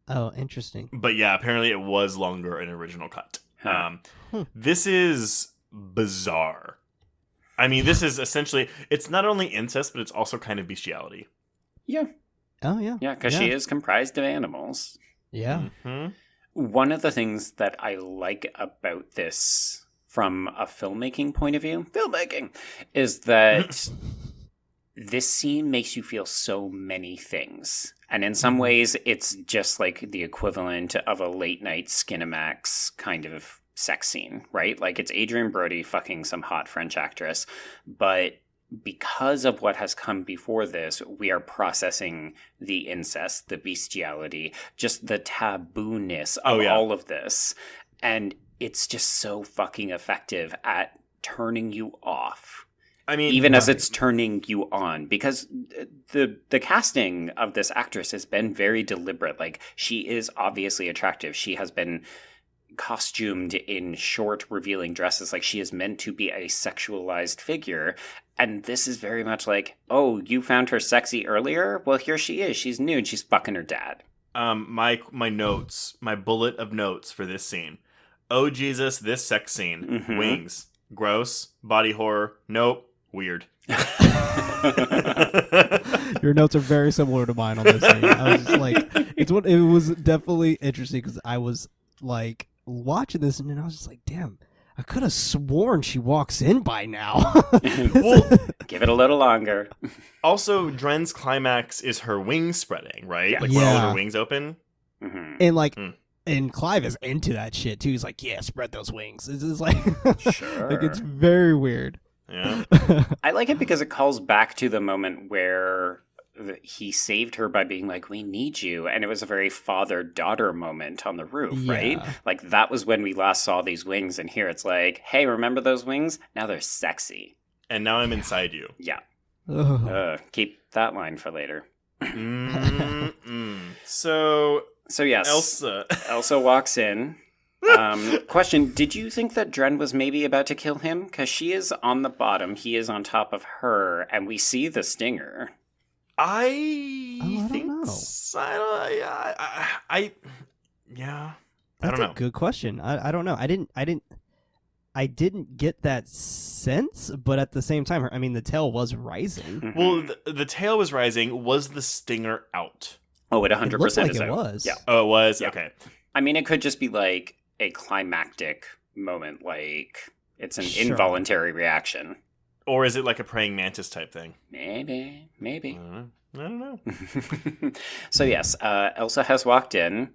Oh, interesting. But yeah, apparently it was longer in original cut. Huh. This is bizarre. I mean, this is essentially, it's not only incest, but it's also kind of bestiality. Yeah. Oh, yeah. Yeah, because she is comprised of animals. Yeah. Mm-hmm. One of the things that I like about this from a filmmaking point of view, is that this scene makes you feel so many things. And in some ways, it's just like the equivalent of a late night Skinamax kind of sex scene, right? Like, it's Adrian Brody fucking some hot French actress, but because of what has come before this, we are processing the incest, the bestiality, just the taboo-ness of all of this. And it's just so fucking effective at turning you off. I mean, even as it's turning you on, because the casting of this actress has been very deliberate. Like, she is obviously attractive. She has been costumed in short, revealing dresses. Like, she is meant to be a sexualized figure. And this is very much like, oh, you found her sexy earlier? Well, here she is. She's nude. She's fucking her dad. my notes, my bullet of notes for this scene. Oh, Jesus, this sex scene. Mhm. Wings. Gross. Body horror. Nope. Weird. Your notes are very similar to mine on this thing. I was just like, it was definitely interesting because I was like watching this and then I was just like, damn, I could have sworn she walks in by now. Well, Give it a little longer. also, Dren's climax is her wings spreading, right? Yeah. Like, when all Yeah. her wings open. Mhm. And like, Mm. and Clive is into that shit too. He's like, yeah, spread those wings. It's just like, Sure. like, it's very weird. Yeah. I like it because it calls back to the moment where he saved her by being like, we need you. And it was a very father-daughter moment on the roof, right? Yeah. Like, that was when we last saw these wings. And here it's like, hey, remember those wings? Now they're sexy. And now I'm inside you. Yeah. Ugh. Keep that line for later. Mm-mm. So, yes, Elsa walks in. Question, did you think that Dren was maybe about to kill him? Because she is on the bottom, he is on top of her, and we see the stinger. I don't think know. I yeah. That's I don't know. a good question. I don't know. I didn't get that sense, but at the same time, I mean, the tail was rising. Mhm. Well, the tail was rising. Was the stinger out? Oh, it It 100% looked like is it out. was. Yeah. Oh, it was? Yeah. Okay. I mean, it could just be like a climactic moment, like it's an Sure. involuntary reaction. Or is it like a praying mantis type thing? Maybe. I don't know. So yes, Elsa has walked in.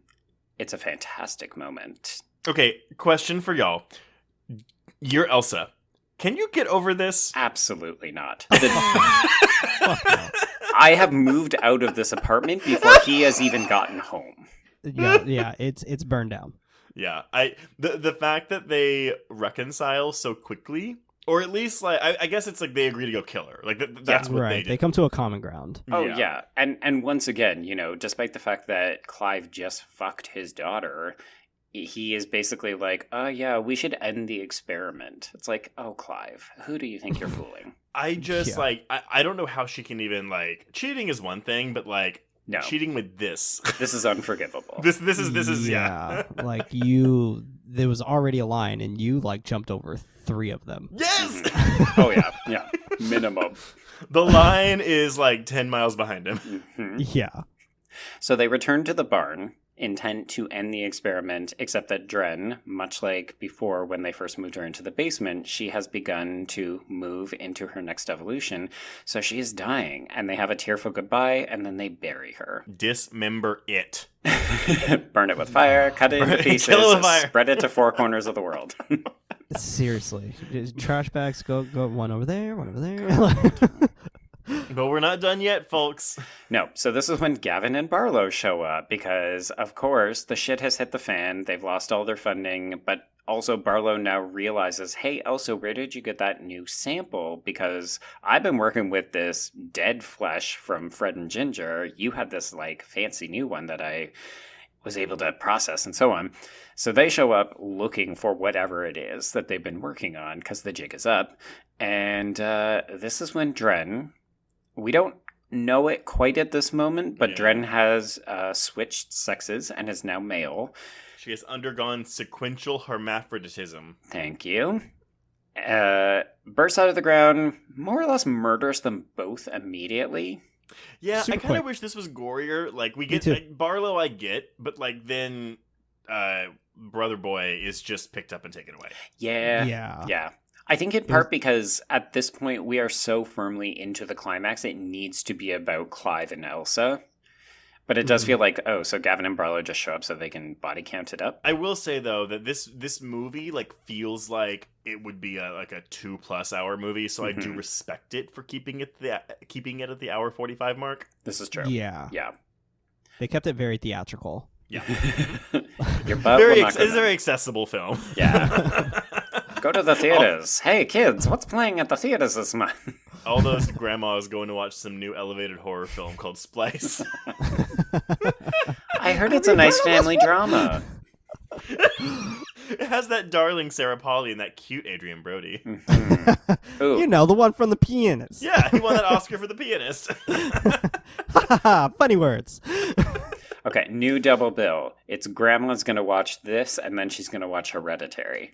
It's a fantastic moment. Okay, question for y'all. You're Elsa. Can you get over this? Absolutely not. Fuck no. I have moved out of this apartment before he has even gotten home. Yeah, it's burned down. Yeah, the fact that they reconcile so quickly, or at least like I guess it's like they agree to go kill her. Like that's what Right. they They did. come to a common ground. Oh yeah. And once again, despite the fact that Clive just fucked his daughter, he is basically like, oh yeah, we should end the experiment. It's like, oh, Clive, who do you think you're fooling? I just I don't know how she can even like, cheating is one thing, but like No. cheating with this. This is unforgivable. This is yeah. Like there was already a line and you like jumped over 3 of them. Yes. Oh yeah, minimum. The line is like 10 miles behind him. Mm-hmm. Yeah. So they return to the barn, intent to end the experiment, except that Dren, much like before when they first moved her into the basement, she has begun to move into her next evolution. So she is dying, and they have a tearful goodbye, and then they bury her. Dismember it. Burn it with fire, cut it into pieces, Kill it with fire. Spread it to 4 corners of the world. Seriously. Just trash bags, go one over there, one over there. But we're not done yet, folks. No, so this is when Gavin and Barlow show up because, of course, the shit has hit the fan. They've lost all their funding, but also Barlow now realizes, hey, Elsa, where did you get that new sample? Because I've been working with this dead flesh from Fred and Ginger. You had this, like, fancy new one that I was able to process and so on. So they show up looking for whatever it is that they've been working on because the jig is up. And this is when Dren... We don't know it quite at this moment, but Dren has switched sexes and is now male. She has undergone sequential hermaphroditism. Thank you. Bursts out of the ground, more or less murders them both immediately. Yeah, Super I kind of quick. wish this was gorier. Like, we Me get too. like, Barlow, I get, but like then Brother Boy is just picked up and taken away. Yeah. I think in part because at this point we are so firmly into the climax, it needs to be about Clive and Elsa. But it does feel like, oh, so Gavin and Barlow just show up so they can body count it up. I will say though that this movie like feels like it would be like a 2+ hour movie, so I do respect it for keeping it at the hour 45 mark. This is true. Yeah. Yeah. They kept it very theatrical. Yeah, Your butt will not go it's a down. very accessible film. Yeah. Go to the theaters. Hey, kids, what's playing at the theaters this month? All those grandmas going to watch some new elevated horror film called Splice. I heard it's a nice family drama. It has that darling Sarah Polley and that cute Adrian Brody. Ooh. You know, the one from The Pianist. Yeah, he won that Oscar for The Pianist. Funny words. Okay, new double bill. It's grandma's going to watch this, and then she's going to watch Hereditary.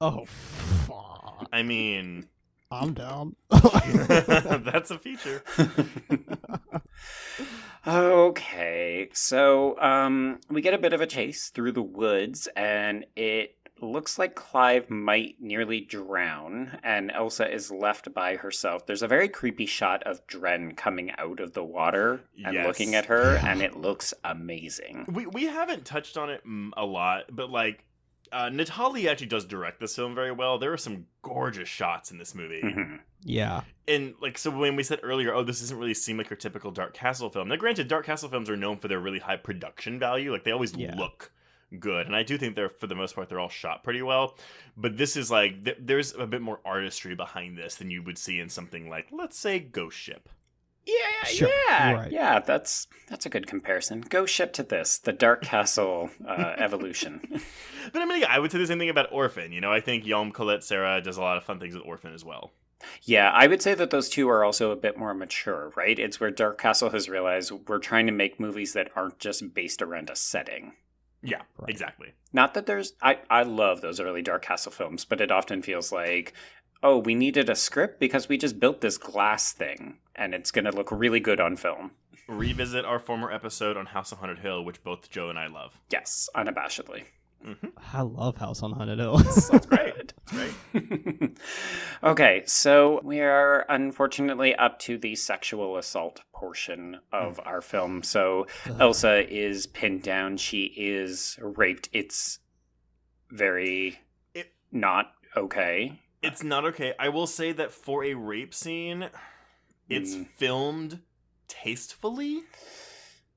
Oh, fuck. I mean, I'm down. that's a feature. Okay, so we get a bit of a chase through the woods, and it looks like Clive might nearly drown, and Elsa is left by herself. There's a very creepy shot of Dren coming out of the water and Yes. looking at her, and it looks amazing. We haven't touched on it a lot, but like Natali actually does direct this film very well. There are some gorgeous shots in this movie. Mhm. Yeah. And like, so when we said earlier, oh, this doesn't really seem like your typical Dark Castle film. Now, granted, Dark Castle films are known for their really high production value. Like, they always look good. And I do think for the most part, they're all shot pretty well. But this is like, there's a bit more artistry behind this than you would see in something like, let's say, Ghost Ship. Sure, right. Yeah, that's a good comparison. Go ship to this, the Dark Castle evolution. But I mean, yeah, I would say the same thing about Orphan. You know, I think Yom Colette Sarah does a lot of fun things with Orphan as well. Yeah, I would say that those two are also a bit more mature, right? It's where Dark Castle has realized we're trying to make movies that aren't just based around a setting. Yeah, Right. exactly. Not that I love those early Dark Castle films, but it often feels like, oh, we needed a script because we just built this glass thing, and it's going to look really good on film. Revisit our former episode on House on Haunted Hill, which both Joe and I love. Yes, unabashedly. I love House on Haunted Hill. That's great. Okay, so we are unfortunately up to the sexual assault portion of our film. So Elsa is pinned down. She is raped. It's very not okay. It's not okay. I will say that for a rape scene, it's filmed tastefully.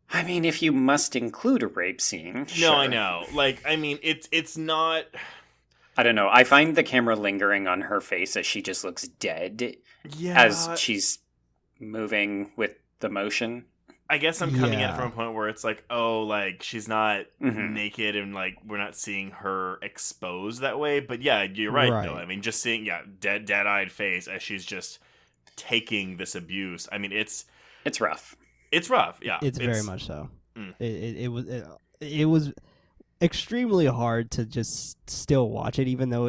I mean, if you must include a rape scene, sure. No, I know. Like, I mean, it's not. I don't know. I find the camera lingering on her face as she just looks dead Yeah. as she's moving with the motion. I guess I'm coming at it Yeah. from a point where it's like, oh, like she's not Mhm. naked and like we're not seeing her exposed that way. But yeah, you're right. Right. No, I mean, just seeing dead-eyed face as she's just taking this abuse. I mean, it's rough. rough. Yeah, It's very much so. Mm. It was extremely hard to just still watch it, even though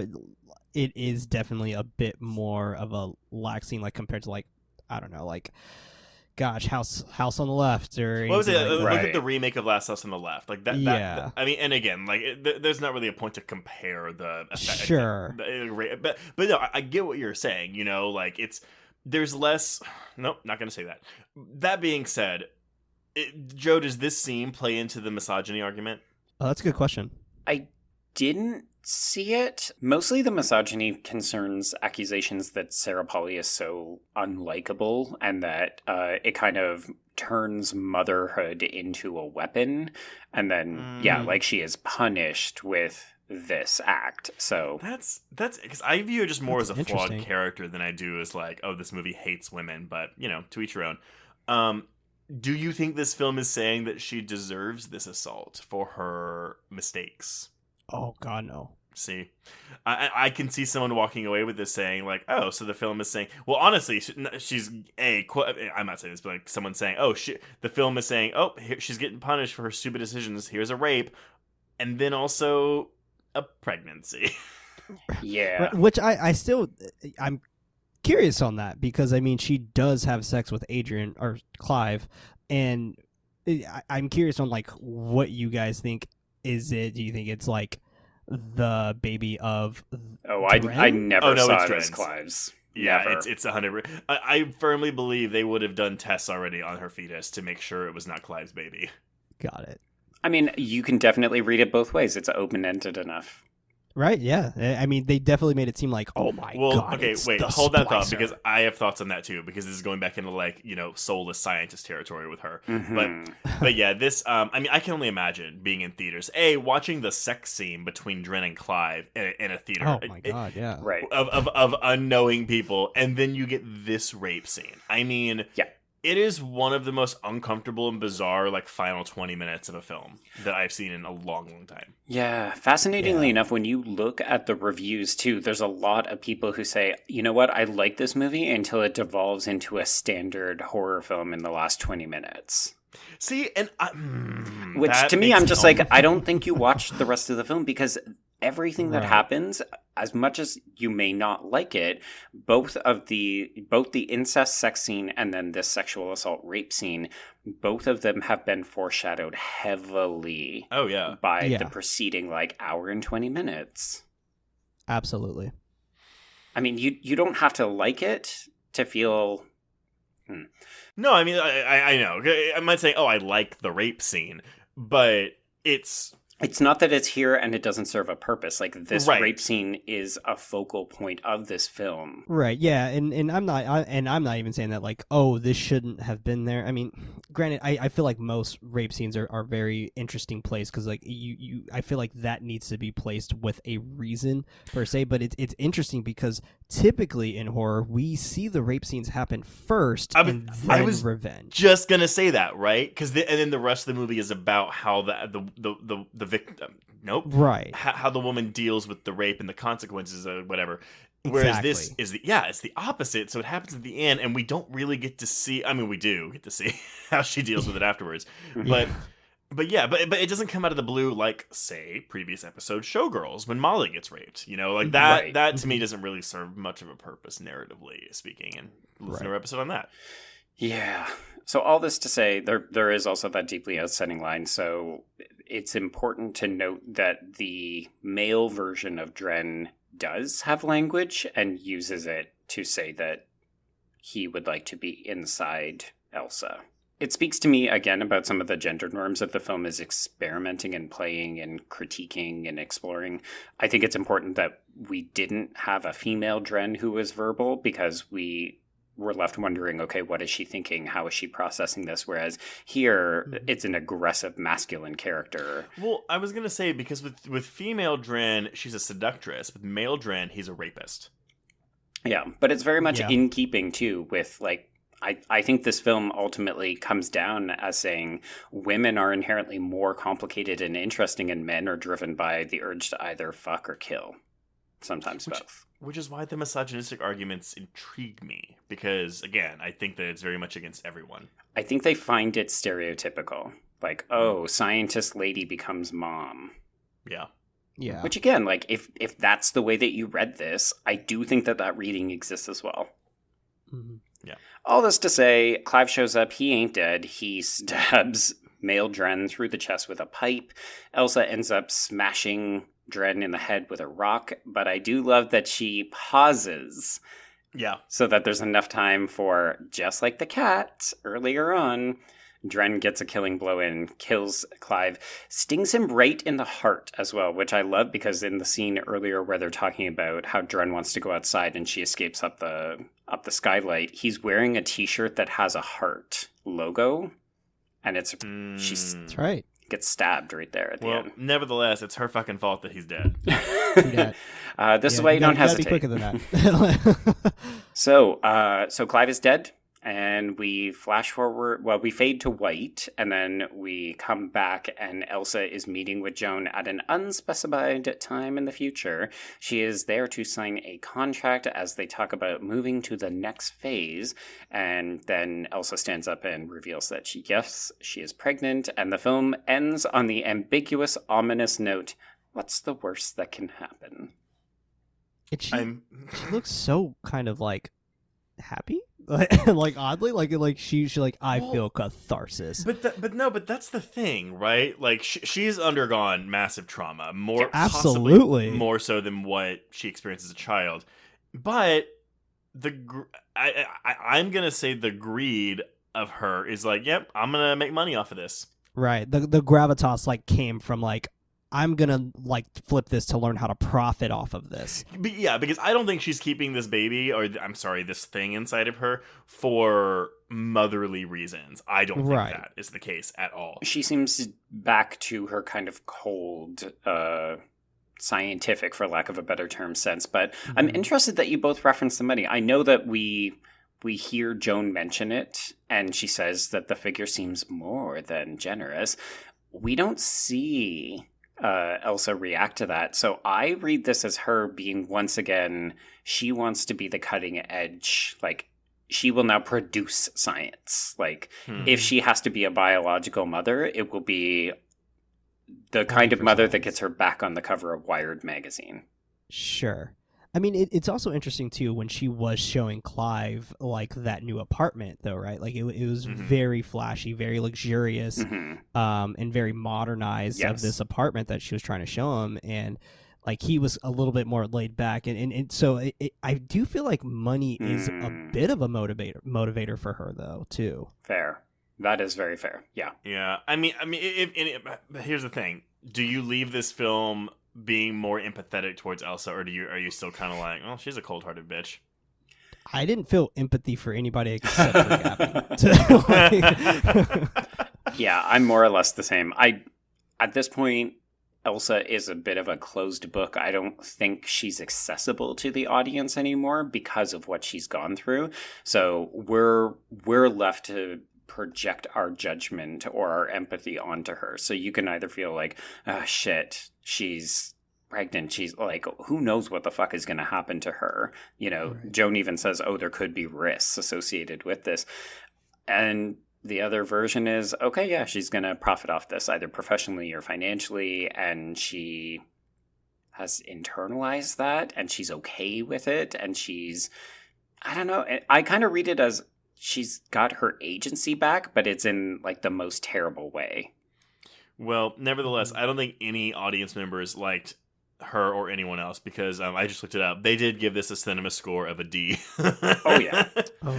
it is definitely a bit more of a lax scene, like compared to like, I don't know, like, gosh, House on the Left or What was it? anything like Look that. at the remake of Last House on the Left. Like that. Yeah. I mean, and again, like there's not really a point to compare the effect. Sure. But no, I get what you're saying. You know, like there's less. Nope, not gonna say that. That being said, Joe, does this scene play into the misogyny argument? Oh, that's a good question. I didn't see it. Mostly the misogyny concerns accusations that Sarah Polley is so unlikable and that it kind of turns motherhood into a weapon. And then, like she is punished with this act. So That's because I view it just more That's as a flawed interesting. character than I do as like, oh, this movie hates women. But to each your own. Do you think this film is saying that she deserves this assault for her mistakes? Oh God, no. See, I can see someone walking away with this saying like, oh, so the film is saying, well, honestly, she's I'm not saying this, but like someone saying, oh, the film is saying, oh, she's getting punished for her stupid decisions. Here's a rape, and then also a pregnancy. yeah. Right, which I'm curious on that, because I mean she does have sex with Adrian or Clive, and I'm curious on like what you guys think. Do you think it's like the baby of I Dren? never Oh, no, saw it's it as Dren's. Clive's. Yeah, Never. it's 100. I firmly believe they would have done tests already on her fetus to make sure it was not Clive's baby. Got it. I mean, you can definitely read it both ways. It's open-ended enough. Right, yeah. I mean, they definitely made it seem like, oh my God. Okay, it's wait, the hold that thought, Splicer. because I have thoughts on that too, because this is going back into like, soulless scientist territory with her. Mhm. But yeah, this, I mean, I can only imagine being in theaters, watching the sex scene between Dren and Clive in a theater. Oh my God, yeah. Right. Of unknowing people, and then you get this rape scene. I mean, Yeah. it is one of the most uncomfortable and bizarre, like, final 20 minutes of a film that I've seen in a long, long time. Yeah, fascinatingly Yeah. enough, when you look at the reviews too, there's a lot of people who say, you know what, I like this movie until it devolves into a standard horror film in the last 20 minutes. See, and Which that to me, makes I'm just like, I don't think you watched the rest of the film, because everything that Right. happens, as much as you may not like it, both the incest sex scene and then this sexual assault rape scene, both of them have been foreshadowed heavily Oh, yeah. by Yeah. the preceding like hour and 20 minutes. Absolutely. I mean, you don't have to like it to feel. No, I mean, I know. I'm not saying, oh, I like the rape scene, but it's It's not that it's here and it doesn't serve a purpose. Like, this Right. rape scene is a focal point of this film. Right, yeah, and I'm not even saying that like, oh, this shouldn't have been there. I mean, granted, I feel like most rape scenes are very interesting placed, because like I feel like that needs to be placed with a reason per se. But it's interesting because typically in horror we see the rape scenes happen first and I then was revenge. just gonna say that, right? Because and then the rest of the movie is about how the victim, Right. how the woman deals with the rape and the consequences of whatever. Whereas this Exactly. is it's the opposite. So it happens at the end, and we don't really get to see. I mean, we do get to see how she deals with it afterwards, but it doesn't come out of the blue like, say, previous episode Showgirls when Molly gets raped. Like that. Right. That to me doesn't really serve much of a purpose narratively speaking. And listen to our episode on that. Yeah. So all this to say, there is also that deeply upsetting line. So it's important to note that the male version of Dren does have language and uses it to say that he would like to be inside Elsa. It speaks to me again about some of the gender norms that the film is experimenting and playing and critiquing and exploring. I think it's important that we didn't have a female Dren who was verbal, because we were left wondering, okay, what is she thinking? How is she processing this? Whereas here, it's an aggressive masculine character. Well, I was gonna say, because with female Dren, she's a seductress. With male Dren, he's a rapist. Yeah, but it's very much Yeah. in keeping, too, with, like, I think this film ultimately comes down as saying women are inherently more complicated and interesting, and men are driven by the urge to either fuck or kill. Sometimes both. Which is why the misogynistic arguments intrigue me. Because, again, I think that it's very much against everyone. I think they find it stereotypical. Like, oh, scientist lady becomes mom. Yeah. Yeah. Which, again, like, if that's the way that you read this, I do think that reading exists as well. Mm-hmm. Yeah. All this to say, Clive shows up. He ain't dead. He stabs male Dren through the chest with a pipe. Elsa ends up smashing Dren in the head with a rock. But I do love that she pauses. Yeah. So that there's enough time for, just like the cat earlier on, Dren gets a killing blow in, kills Clive, stings him right in the heart as well, which I love because in the scene earlier where they're talking about how Dren wants to go outside and she escapes up the skylight, he's wearing a t-shirt that has a heart logo, and That's right. Gets stabbed right there at the end. Nevertheless, it's her fucking fault that he's dead. This is why you don't hesitate. Be quicker than that. So Clive is dead. And we flash forward, we fade to white, and then we come back, and Elsa is meeting with Joan at an unspecified time in the future. She is there to sign a contract as they talk about moving to the next phase, and then Elsa stands up and reveals that she is pregnant, and the film ends on the ambiguous, ominous note, what's the worst that can happen? She looks so kind of like happy. Like oddly, like she's like I feel catharsis. But that's the thing, right? Like she's undergone massive trauma, absolutely possibly more so than what she experienced as a child. But I'm gonna say the greed of her is like, yep, I'm gonna make money off of this. Right. The gravitas like came from like, I'm gonna like flip this to learn how to profit off of this. But yeah, because I don't think she's keeping this baby, or this thing inside of her for motherly reasons. I don't think that is the case at all. She seems back to her kind of cold, scientific, for lack of a better term, sense. But I'm interested that you both referenced the money. I know that we hear Joan mention it, and she says that the figure seems more than generous. We don't see Elsa react to that. So I read this as her being, once again, she wants to be the cutting edge. Like, she will now produce science. Like, if she has to be a biological mother, it will be the kind of mother that gets her back on the cover of Wired magazine. Sure. I mean, it's also interesting, too, when she was showing Clive, like, that new apartment, though, right? Like, it was very flashy, very luxurious, and very modernized of this apartment that she was trying to show him. And, like, he was a little bit more laid back. And so I do feel like money is a bit of a motivator for her, though, too. Fair. That is very fair. Yeah. Yeah. I mean, here's the thing. Do you leave this film being more empathetic towards Elsa, or are you still kind of like, oh, she's a cold-hearted bitch? I didn't feel empathy for anybody except for Gabby. Yeah, I'm more or less the same. At this point, Elsa is a bit of a closed book. I don't think she's accessible to the audience anymore because of what she's gone through. So we're left to project our judgment or our empathy onto her. So you can either feel like, oh, shit, she's pregnant. She's like, who knows what the fuck is going to happen to her? You know, right. Joan even says, oh, there could be risks associated with this. And the other version is, okay, yeah, she's going to profit off this either professionally or financially. And she has internalized that and she's okay with it. And she's, I don't know, I kind of read it as she's got her agency back, but it's in like the most terrible way. Well, nevertheless, I don't think any audience members liked her or anyone else because I just looked it up. They did give this a cinema score of a D. Oh, yeah.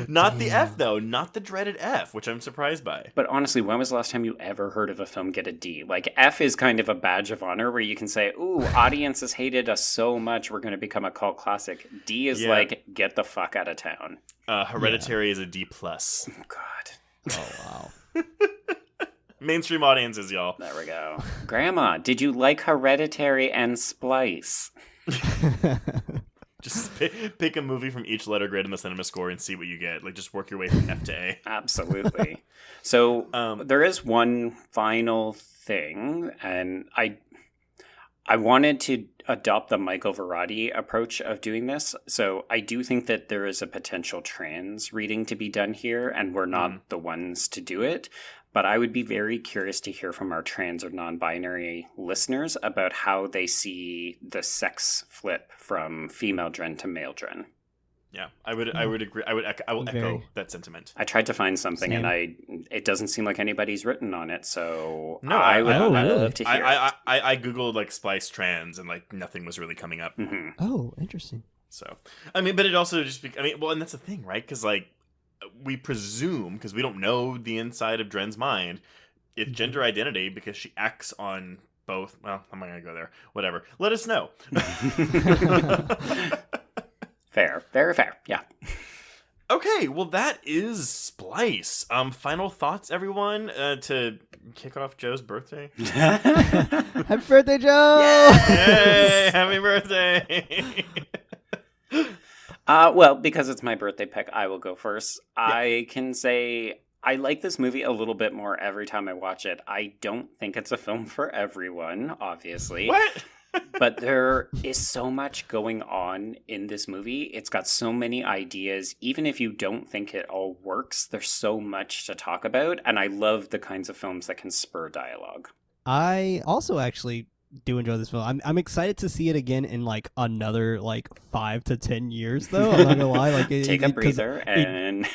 Not the F, though. Not the dreaded F, which I'm surprised by. But honestly, when was the last time you ever heard of a film get a D? Like, F is kind of a badge of honor where you can say, ooh, audiences hated us so much, we're going to become a cult classic. D is like, get the fuck out of town. Hereditary is a D+. Oh, God. Oh, wow. Mainstream audiences, y'all. There we go. Grandma, did you like Hereditary and Splice? Just pick a movie from each letter grade in the cinema score and see what you get. Like, just work your way from F to A. Absolutely. So there is one final thing, and I wanted to adopt the Michael Verratti approach of doing this. So I do think that there is a potential trans reading to be done here, and we're not the ones to do it. But I would be very curious to hear from our trans or non-binary listeners about how they see the sex flip from female Dren to male Dren. Yeah, I would agree. I will echo that sentiment. I tried to find something, and it doesn't seem like anybody's written on it. So no, I would really? love to hear. I googled like Splice trans, and like nothing was really coming up. Mm-hmm. Oh, interesting. So I mean, but it also just well, and that's the thing, right? Because like we presume, because we don't know the inside of Dren's mind, it's gender identity because she acts on both. Well, I'm not gonna go there. Whatever. Let us know. Fair. Very fair. Yeah. Okay, well, that is Splice. Final thoughts, everyone, to kick off Joe's birthday? Happy birthday, Joe! Yay! Happy birthday! Well, because it's my birthday pick, I will go first. Yeah. I can say I like this movie a little bit more every time I watch it. I don't think it's a film for everyone, obviously. What? But there is so much going on in this movie. It's got so many ideas. Even if you don't think it all works, there's so much to talk about. And I love the kinds of films that can spur dialogue. I also actually do enjoy this film. I'm excited to see it again in like another like 5 to 10 years, though. I'm not gonna lie. Like, take a breather, and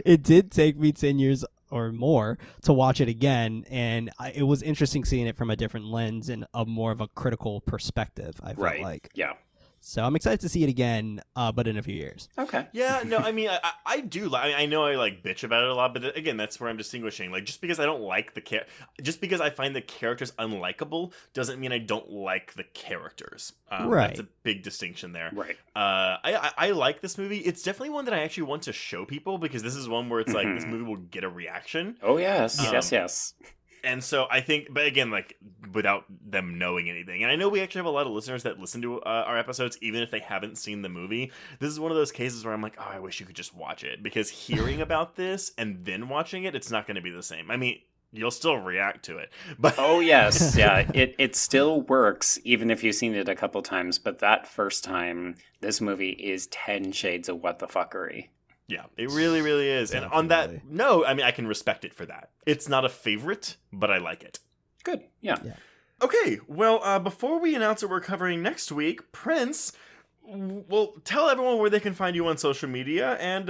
it did take me 10 years or more to watch it again, and it was interesting seeing it from a different lens and a more of a critical perspective. I felt like, yeah. So I'm excited to see it again, but in a few years. Okay. Yeah, no, I mean, I do. I know I like bitch about it a lot, but again, that's where I'm distinguishing. Like, just because I don't like just because I find the characters unlikable doesn't mean I don't like the characters. Right. That's a big distinction there. Right. I like this movie. It's definitely one that I actually want to show people because this is one where it's like this movie will get a reaction. Oh yes, yes. And so I think, but again, like without them knowing anything, and I know we actually have a lot of listeners that listen to our episodes, even if they haven't seen the movie. This is one of those cases where I'm like, oh, I wish you could just watch it, because hearing about this and then watching it, it's not going to be the same. I mean, you'll still react to it, but oh yes, yeah, it still works even if you've seen it a couple times. But that first time, this movie is 10 shades of what the fuckery. Yeah, it really, really is. Definitely. And on that note, I mean, I can respect it for that. It's not a favorite, but I like it. Good, yeah. Okay, well, before we announce what we're covering next week, Prince, well, tell everyone where they can find you on social media and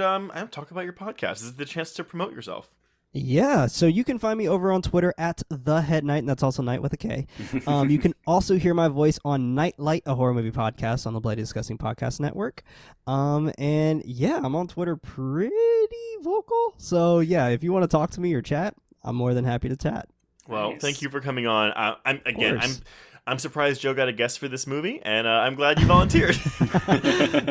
talk about your podcast. This is the chance to promote yourself. Yeah, so you can find me over on Twitter at The Head Knight, and that's also Night with a K. You can also hear my voice on Nightlight, a horror movie podcast on the Bloody Disgusting Podcast Network. And yeah, I'm on Twitter pretty vocal. So yeah, if you want to talk to me or chat, I'm more than happy to chat. Well, Nice. Thank you for coming on. I'm surprised Joe got a guest for this movie, and I'm glad you volunteered.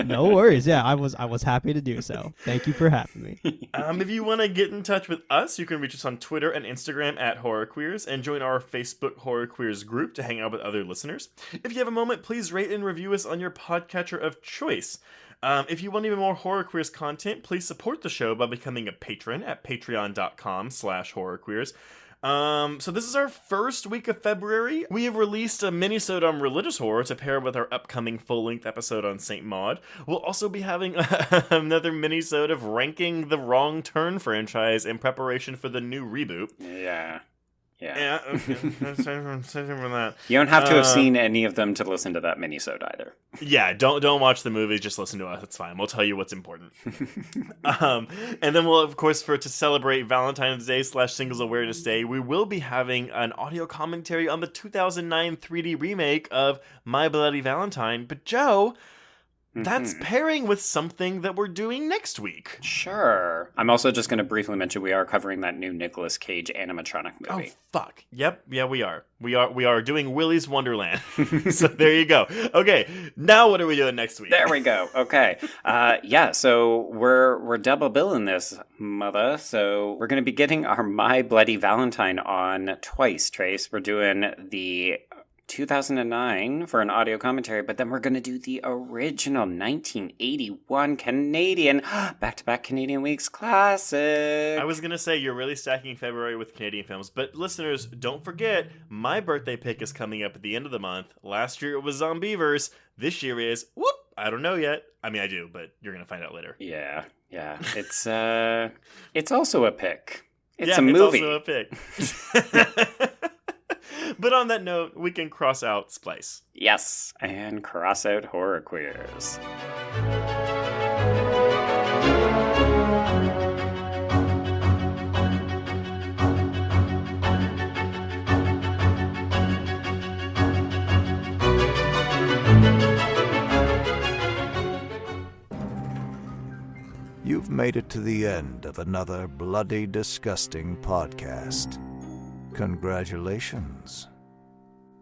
No worries. Yeah, I was happy to do so. Thank you for having me. If you want to get in touch with us, you can reach us on Twitter and Instagram at Horror Queers, and join our Facebook Horror Queers group to hang out with other listeners. If you have a moment, please rate and review us on your podcatcher of choice. If you want even more Horror Queers content, please support the show by becoming a patron at patreon.com/horrorqueers. So this is our first week of February. We have released a mini-sode on religious horror to pair with our upcoming full-length episode on Saint Maud. We'll also be having another mini-sode of ranking the Wrong Turn franchise in preparation for the new reboot. Yeah. Okay. That's for that. You don't have to have seen any of them to listen to that mini-sode either. Yeah, don't watch the movies, just listen to us. It's fine. We'll tell you what's important. And then we'll, of course, to celebrate Valentine's Day /Singles Awareness Day, we will be having an audio commentary on the 2009 3D remake of My Bloody Valentine. But Joe, that's pairing with something that we're doing next week. Sure. I'm also just going to briefly mention we are covering that new Nicolas Cage animatronic movie. Oh, fuck. Yep. Yeah, we are. We are doing Willy's Wonderland. So there you go. Okay, now what are we doing next week? There we go. Okay. So we're double billing this, mother. So we're going to be getting our My Bloody Valentine on twice, Trace. We're doing the 2009 for an audio commentary, but then we're going to do the original 1981 Canadian back-to-back Canadian Weeks classic. I was going to say, you're really stacking February with Canadian films, but listeners, don't forget, my birthday pick is coming up at the end of the month. Last year it was Zombievers. This year is, I don't know yet. I mean, I do, but you're going to find out later. Yeah. It's also a pick. It's a movie. It's also a pick. But on that note, we can cross out Splice. Yes, and cross out horror queers. You've made it to the end of another bloody, disgusting podcast. Congratulations.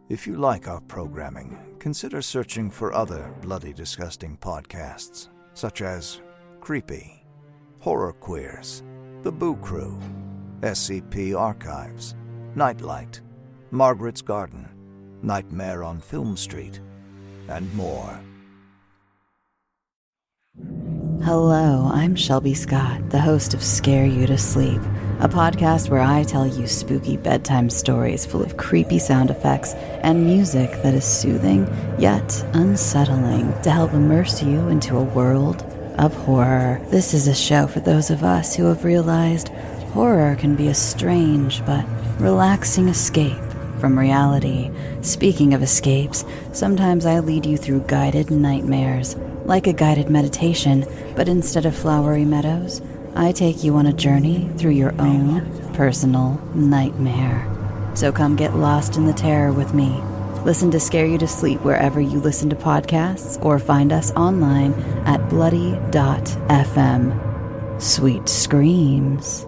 If you like our programming, consider searching for other bloody, disgusting podcasts, such as Creepy, Horror Queers, The Boo Crew, SCP Archives, Nightlight, Margaret's Garden, Nightmare on Film Street, and more. Hello, I'm Shelby Scott, the host of Scare You to Sleep, a podcast where I tell you spooky bedtime stories full of creepy sound effects and music that is soothing yet unsettling to help immerse you into a world of horror. This is a show for those of us who have realized horror can be a strange but relaxing escape from reality. Speaking of escapes, sometimes I lead you through guided nightmares, like a guided meditation, but instead of flowery meadows, I take you on a journey through your own personal nightmare. So come get lost in the terror with me. Listen to Scare You to Sleep wherever you listen to podcasts, or find us online at bloody.fm. Sweet screams.